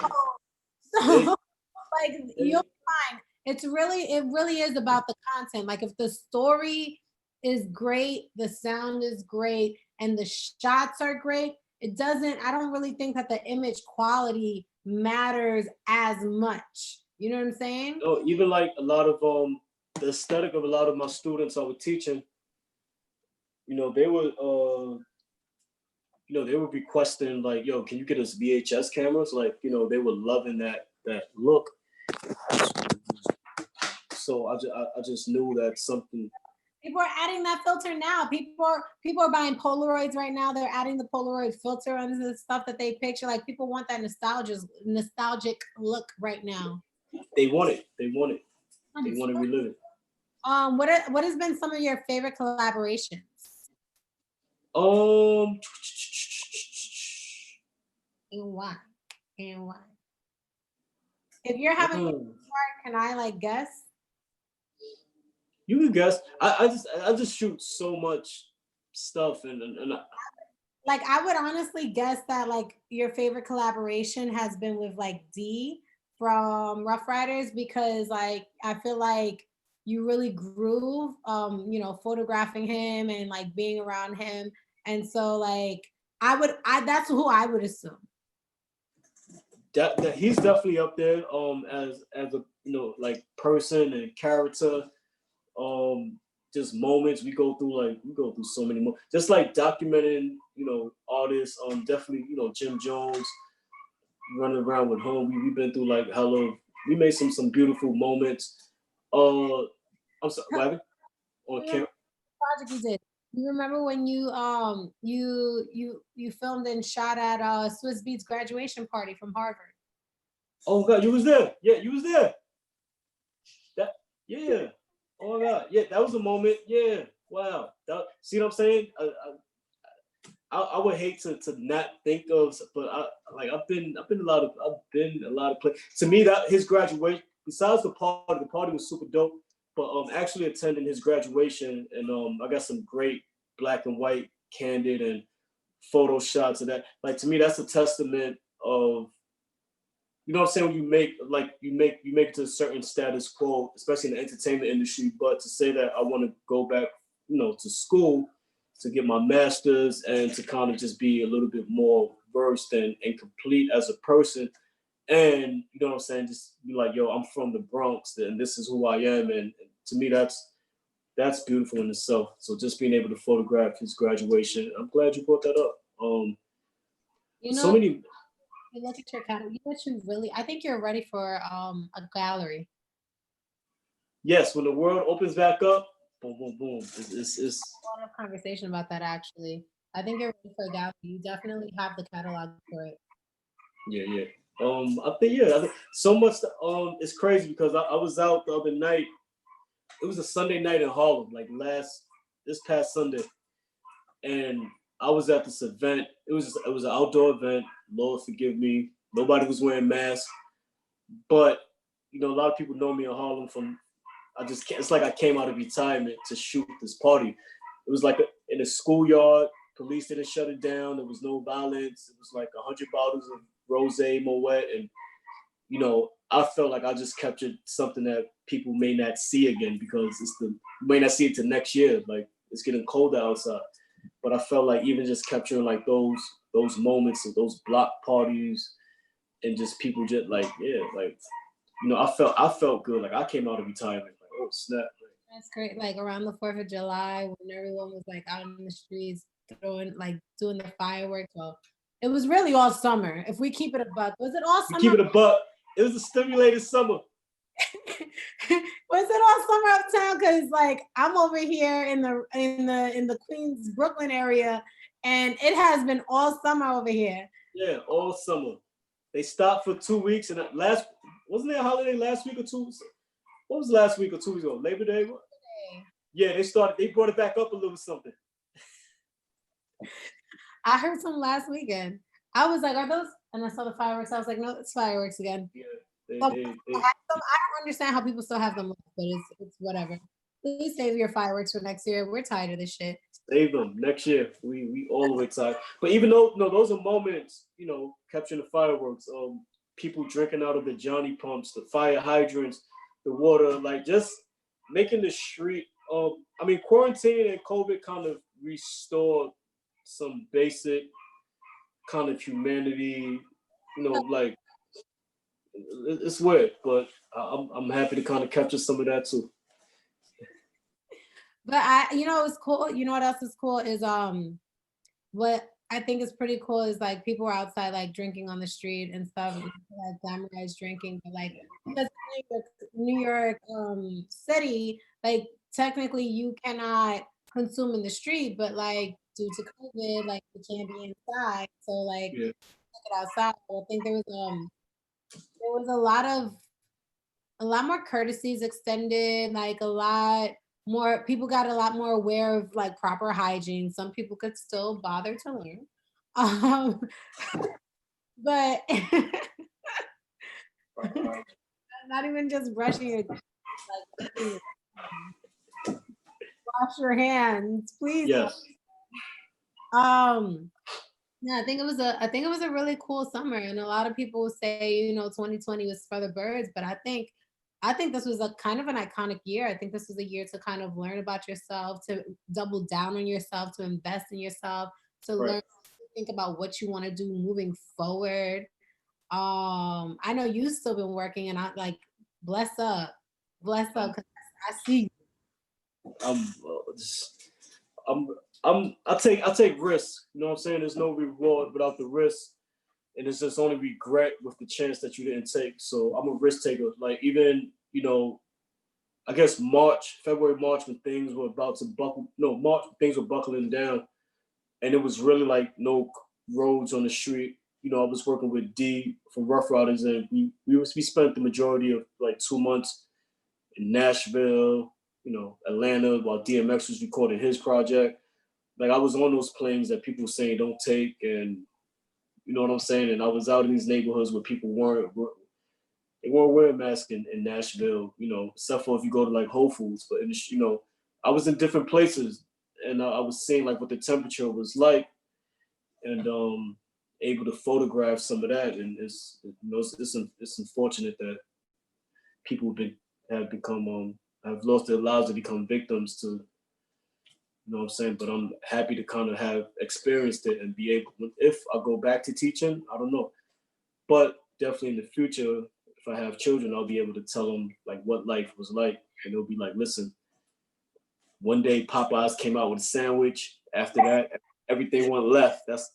like you'll find it really is about the content. Like if the story is great, the sound is great, and the shots are great, I don't really think that the image quality matters as much. You know what I'm saying? Oh, even like a lot of the aesthetic of a lot of my students I was teaching, they were they were requesting like, yo, can you get us VHS cameras? Like, they were loving that look. So I just knew that something. People are adding that filter now. People are buying Polaroids right now. They're adding the Polaroid filter on the stuff that they picture. Like people want that nostalgic look right now. They want it. They want to relive it. What has been some of your favorite collaborations? And why? If you're having can I like guess? You can guess. I just shoot so much stuff and like I would honestly guess that like your favorite collaboration has been with like D from Rough Riders, because like I feel like you really groove photographing him and like being around him, and so like that's who I would assume. That he's definitely up there as a like person and character. just moments we go through. We go through so many more. Just like documenting, artists. Definitely, Jim Jones running around with home. We've been through like hella. We made some beautiful moments. I'm sorry, what happened? On camera. Project you did. You remember when you filmed and shot at Swiss Beats graduation party from Harvard? Oh God, you was there. Yeah, you was there. That yeah. Oh my God, yeah, that was a moment. Yeah, wow. See what I'm saying? I would hate to not think of, but I've been a lot of places. To me, that his graduation, besides the party was super dope. But actually attending his graduation, and I got some great black and white candid and photo shots of that. Like, to me, that's a testament of, you know what I'm saying, when you make it to a certain status quo, especially in the entertainment industry. But to say that I want to go back, to school to get my master's and to kind of just be a little bit more versed and complete as a person. And you know what I'm saying, just be like, yo, I'm from the Bronx and this is who I am. And to me, that's beautiful in itself. So just being able to photograph his graduation, I'm glad you brought that up. So many. You look at your catalog. I think you're ready for a gallery. Yes, when the world opens back up, boom, boom, boom. It's A lot of conversation about that actually. I think you're ready for a gallery. You definitely have the catalog for it. Yeah. I think so much. It's crazy because I was out the other night. It was a Sunday night in Harlem, like this past Sunday, and I was at this event. It was an outdoor event. Lord forgive me. Nobody was wearing masks, but a lot of people know me in Harlem from. I just can't. It's like I came out of retirement to shoot this party. It was like in a schoolyard. Police didn't shut it down. There was no violence. It was like 100 bottles of rosé, Moet, and I felt like I just captured something that people may not see again because you may not see it till next year. Like, it's getting colder outside, but I felt like even just capturing like those moments of those block parties and just people just like, yeah, like, I felt good. Like, I came out of retirement. Like, oh snap. That's great. Like around the 4th of July when everyone was like out in the streets doing the fireworks. Well, it was really all summer. If we keep it a buck, was it all summer? Keep it a buck. It was a stimulated summer. Was it all summer uptown? Because like I'm over here in the Queens, Brooklyn area, and it has been all summer over here. Yeah, all summer. They stopped for 2 weeks, and wasn't there a holiday last week or 2 weeks? What was last week or 2 weeks ago? Labor Day? Yeah, they brought it back up a little something. I heard some last weekend. I was like, are those? And I saw the fireworks. I was like, no, it's fireworks again. Yeah, I don't understand how people still have them, but it's whatever. Please save your fireworks for next year. We're tired of this shit. Save them next year. We all the way tired. But even though those are moments, capturing the fireworks, people drinking out of the Johnny pumps, the fire hydrants, the water, like just making the street. Quarantine and COVID kind of restored some basic kind of humanity. Like, it's weird, but I'm happy to kind of capture some of that too. But it's cool. You know what else is cool is what I think is pretty cool is like people are outside like drinking on the street and stuff, like glamorized drinking, but like because New York City, like technically you cannot consume in the street, but like due to COVID, like you can't be inside. So like it outside. I think there was a lot more courtesies extended, like a lot more people got a lot more aware of like proper hygiene. Some people could still bother to learn. But not even just brushing your like wash your hands, please. Yes. Yeah, I think it was a really cool summer, and a lot of people say 2020 was for the birds, but I think this was a kind of an iconic year. I think this was a year to kind of learn about yourself, to double down on yourself, to invest in yourself, to learn to think about what you want to do moving forward. I know you've still been working, and I like bless up, because I see you. I'm I take risks. You know what I'm saying? There's no reward without the risk, and it's just only regret with the chance that you didn't take. So I'm a risk taker. Like even I guess February, March, when things were about to buckle. No, March things were buckling down, and it was really like no roads on the street. I was working with D from Rough Riders, and we spent the majority of like 2 months in Nashville, Atlanta, while DMX was recording his project. Like I was on those planes that people were saying don't take, and you know what I'm saying. And I was out in these neighborhoods where people weren't wearing masks in Nashville, except for if you go to like Whole Foods. But I was in different places, and I was seeing like what the temperature was like, and able to photograph some of that. And it's unfortunate that people have lost their lives to become victims to, what I'm saying? But I'm happy to kind of have experienced it and be able, if I go back to teaching, I don't know. But definitely in the future, if I have children, I'll be able to tell them like what life was like. And they'll be like, listen, one day Popeyes came out with a sandwich. After that, everything went left. That's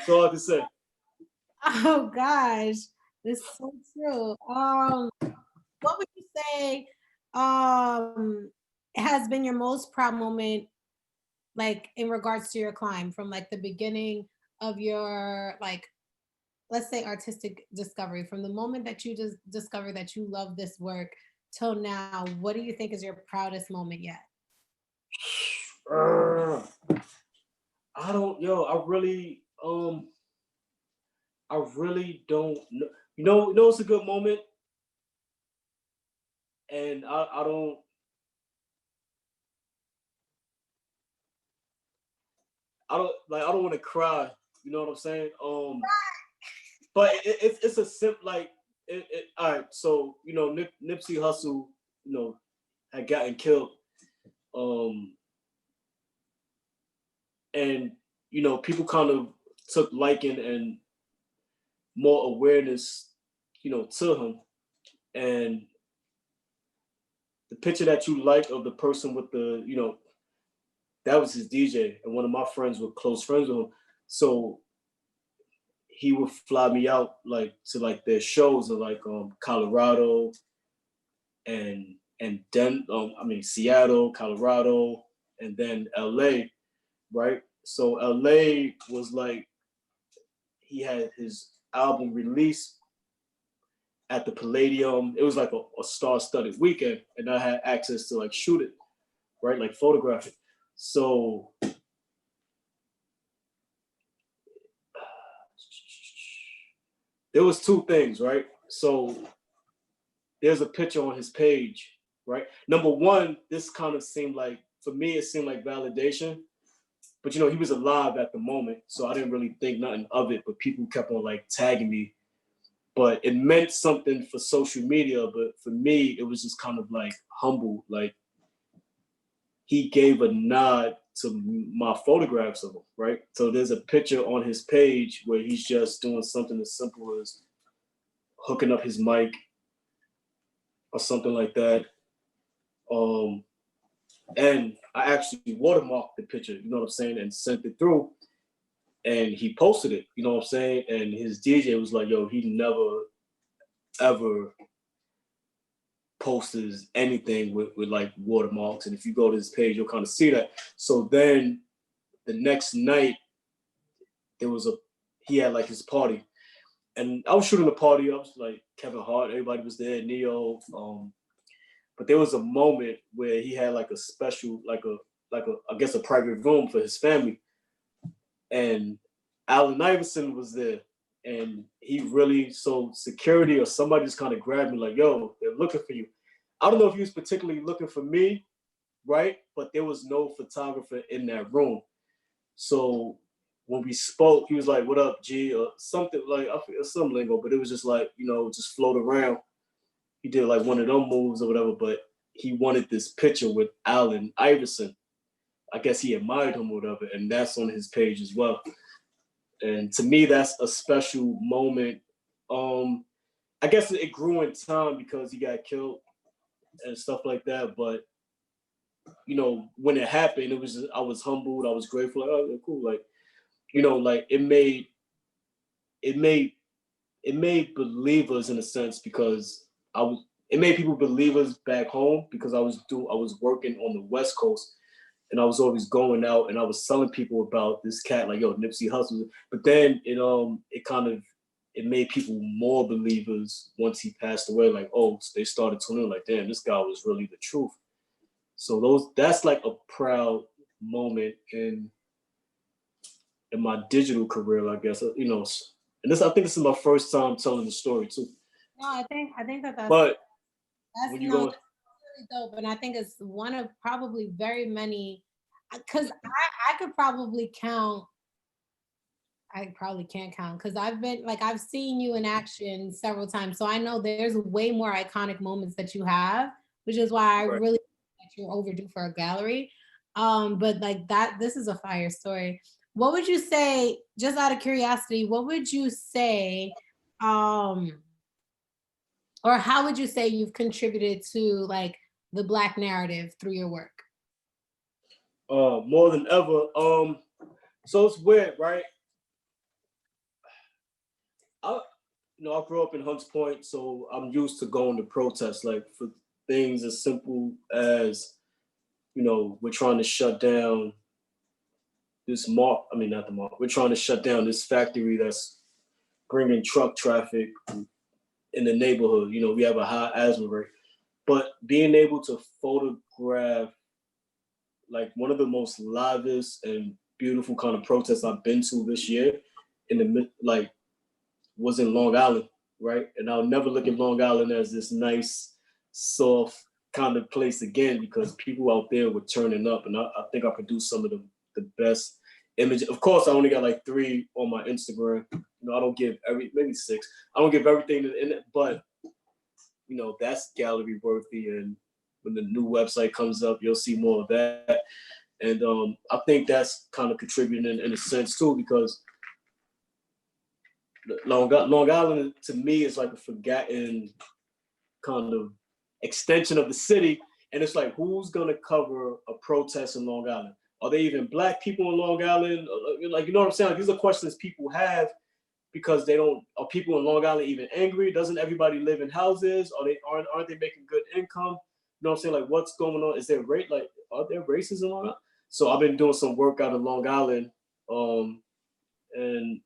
all I can say. Oh gosh, this is so true. What would you say has been your most proud moment, like in regards to your climb, from like the beginning of your, like, let's say artistic discovery, from the moment that you just discovered that you love this work till now? What do you think is your proudest moment yet? I don't, I really don't know. It's a good moment, and I don't. I don't want to cry. You know what I'm saying? But it's a simple like all right. So Nipsey Hustle, had gotten killed, and people kind of took liking and more awareness, to him, and the picture that you like of the person with the, that was his DJ, and one of my friends were close friends with him, so he would fly me out like to like their shows of like Colorado and then Seattle, Colorado, and then LA, right? So LA was like he had his album release at the Palladium. It was like a star-studded weekend, and I had access to like shoot it, right? Like photograph it. So there was two things, right? So there's a picture on his page, right? Number one, this kind of seemed like, for me, it seemed like validation. But he was alive at the moment, so I didn't really think nothing of it. But people kept on like tagging me. But it meant something for social media. But for me, it was just kind of like humble. Like he gave a nod to my photographs of him, right? So there's a picture on his page where he's just doing something as simple as hooking up his mic or something like that. And I actually watermarked the picture, you know what I'm saying, and sent it through. And he posted it, you know what I'm saying? And his DJ was like, yo, he never, ever posts anything with like watermarks. And if you go to his page, you'll kind of see that. So then the next night, he had like his party. And I was shooting the party. I was like Kevin Hart, everybody was there, Neo. But there was a moment where he had like a special, I guess a private room for his family. And Allen Iverson was there. And so security or somebody just kind of grabbed me like, yo, they're looking for you. I don't know if he was particularly looking for me, right? But there was no photographer in that room. So when we spoke, he was like, what up, G? Or something like, I forget some lingo, but it was just like, just float around. He did like one of them moves or whatever, but he wanted this picture with Allen Iverson. I guess he admired him or whatever, and that's on his page as well. And to me, that's a special moment. I guess it grew in time because he got killed. and stuff like that. But you know, when it happened, it was just, I was humbled. I was grateful. Like, oh, cool. Like, you know, like it made it made believers in a sense because it made people believers back home because I was working on the West Coast and I was always going out and I was telling people about this cat like yo Nipsey Hustle. But then it kind of it made people more believers once he passed away. Like oh they started tuning in like damn this guy was really the truth. So that's like a proud moment in my digital career, I guess. You know, and I think this is my first time telling the story too. No, I think But that's when you no, go, that's really dope, and I think it's one of probably very many. Because I could probably count. I probably can't count because I've seen you in action several times, so I know there's way more iconic moments that you have, which is why I right. really think that you're overdue for a gallery. But like that, this is a fire story. What would you say, just out of curiosity, what would you say, um, or how would you say you've contributed to like the Black narrative through your work? More than ever. So it's weird, right? I I grew up in Hunts Point, so I'm used to going to protests, like for things as simple as we're trying to shut down this mark. I mean, not the mark. We're trying to shut down this factory that's bringing truck traffic in the neighborhood. You know, we have a high asthma rate, but being able to photograph like one of the most livest and beautiful kind of protests I've been to this year in the like was in Long Island, right? And I'll never look at Long Island as this nice, soft kind of place again because people out there were turning up, and I think I produced some of the best images. Of course, I only got like 3 on my Instagram. I don't give maybe 6. I don't give everything in it, but that's gallery worthy. And when the new website comes up, you'll see more of that. And I think that's kind of contributing in a sense too, because Long Island to me is like a forgotten kind of extension of the city. And it's like, who's gonna cover a protest in Long Island? Are there even Black people in Long Island? Like, you know what I'm saying? Like, these are questions people have because they don't. Are people in Long Island even angry? Doesn't everybody live in houses? Aren't they making good income? You know what I'm saying? Like, what's going on? Is there rate like are there races in Long Island? So I've been doing some work out of Long Island, and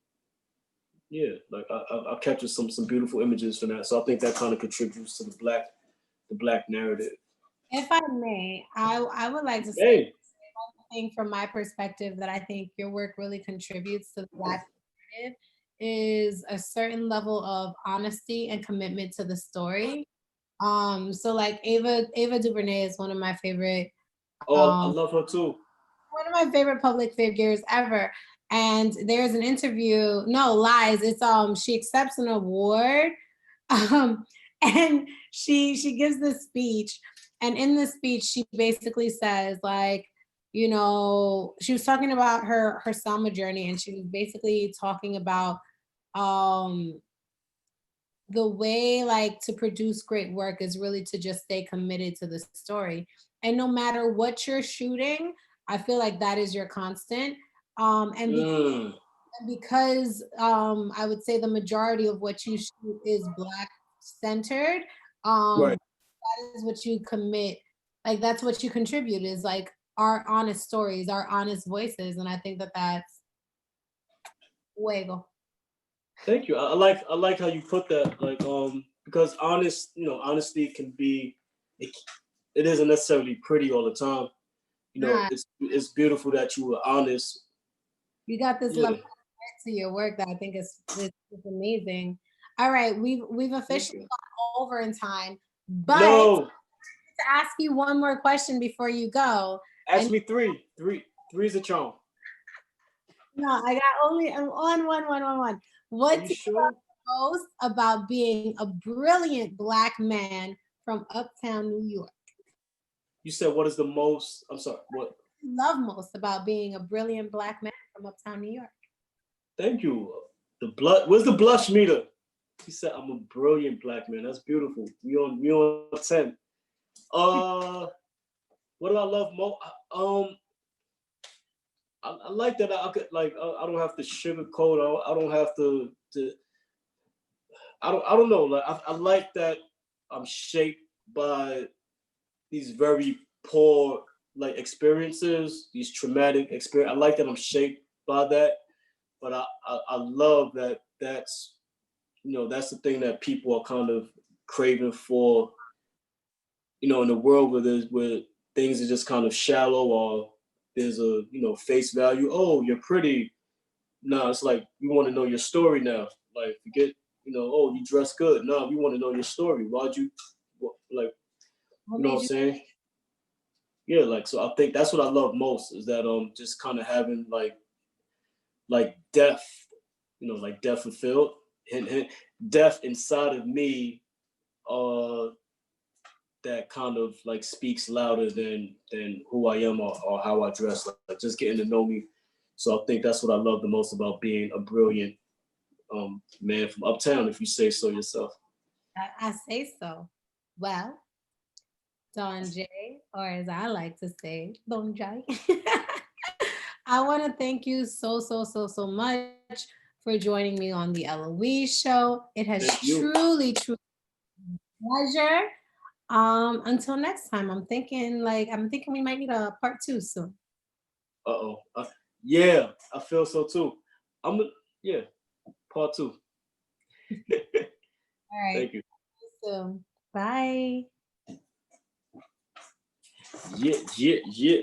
yeah, like I captured some beautiful images from that. So I think that kind of contributes to the black narrative. If I may, I would like to say Hey, one thing from my perspective that I think your work really contributes to the Black narrative is a certain level of honesty and commitment to the story. So like Ava DuVernay is oh, I um, love her too. one of my favorite public figures ever. And there's an interview, no lies, it's she accepts an award. Um, and she gives this speech, and in this speech, she basically says, like, she was talking about her Selma journey, and she was basically talking about um the way like to produce great work is really to just stay committed to the story. And no matter what you're shooting, I feel like that is your constant. And Mm, because I would say the majority of what you shoot is Black centered, right. that is what you commit, like that's what you contribute is like our honest stories, our honest voices. And I think that that's fuego. Thank you. I like how you put that. Like because honesty can be it, it isn't necessarily pretty all the time. Nah, It's beautiful that you were honest. you got this Yeah. level to your work that I think is amazing. All right, we've Thank officially you. gone over in time, but No, to ask you one more question before you go. ask And me three. Three is a charm. no, I got only one. Are What you do you sure? love most about being a brilliant Black man from Uptown New York? You said what is the most? I'm sorry. What? Love most about being a brilliant Black man from Uptown New York? Thank you. The blood. Where's the blush meter? He said I'm a brilliant Black man. That's beautiful. We on 10. What do I love most? I like that I could like I don't have to sugarcoat. I don't have to. I don't know. Like I like that I'm shaped by these very poor like experiences, these traumatic experience. I like that I'm shaped by that, but I love that that's that's the thing that people are kind of craving for. In a world where things are just kind of shallow or there's a face value. Oh, you're pretty. No, it's like we want to know your story now. Like forget oh you dress good. No, we want to know your story. Why'd you like What you know made what I'm you saying? Yeah, like so I think that's what I love most is that just kind of having like death, like death fulfilled. And death inside of me uh that kind of like speaks louder than who I am or how I dress. Like just getting to know me. So I think that's what I love the most about being a brilliant man from uptown, if you say so yourself. I say so. Well, Don J, or as I like to say, Don J. I want to thank you so much for joining me on the Elouise show. It has Thank you. truly pleasure. Until next time, I'm thinking we might need a part two soon. Uh-oh. Yeah, I feel so too. I'm yeah, part two. All right. Thank you. Soon. Bye. Yeah, yeah, yeah.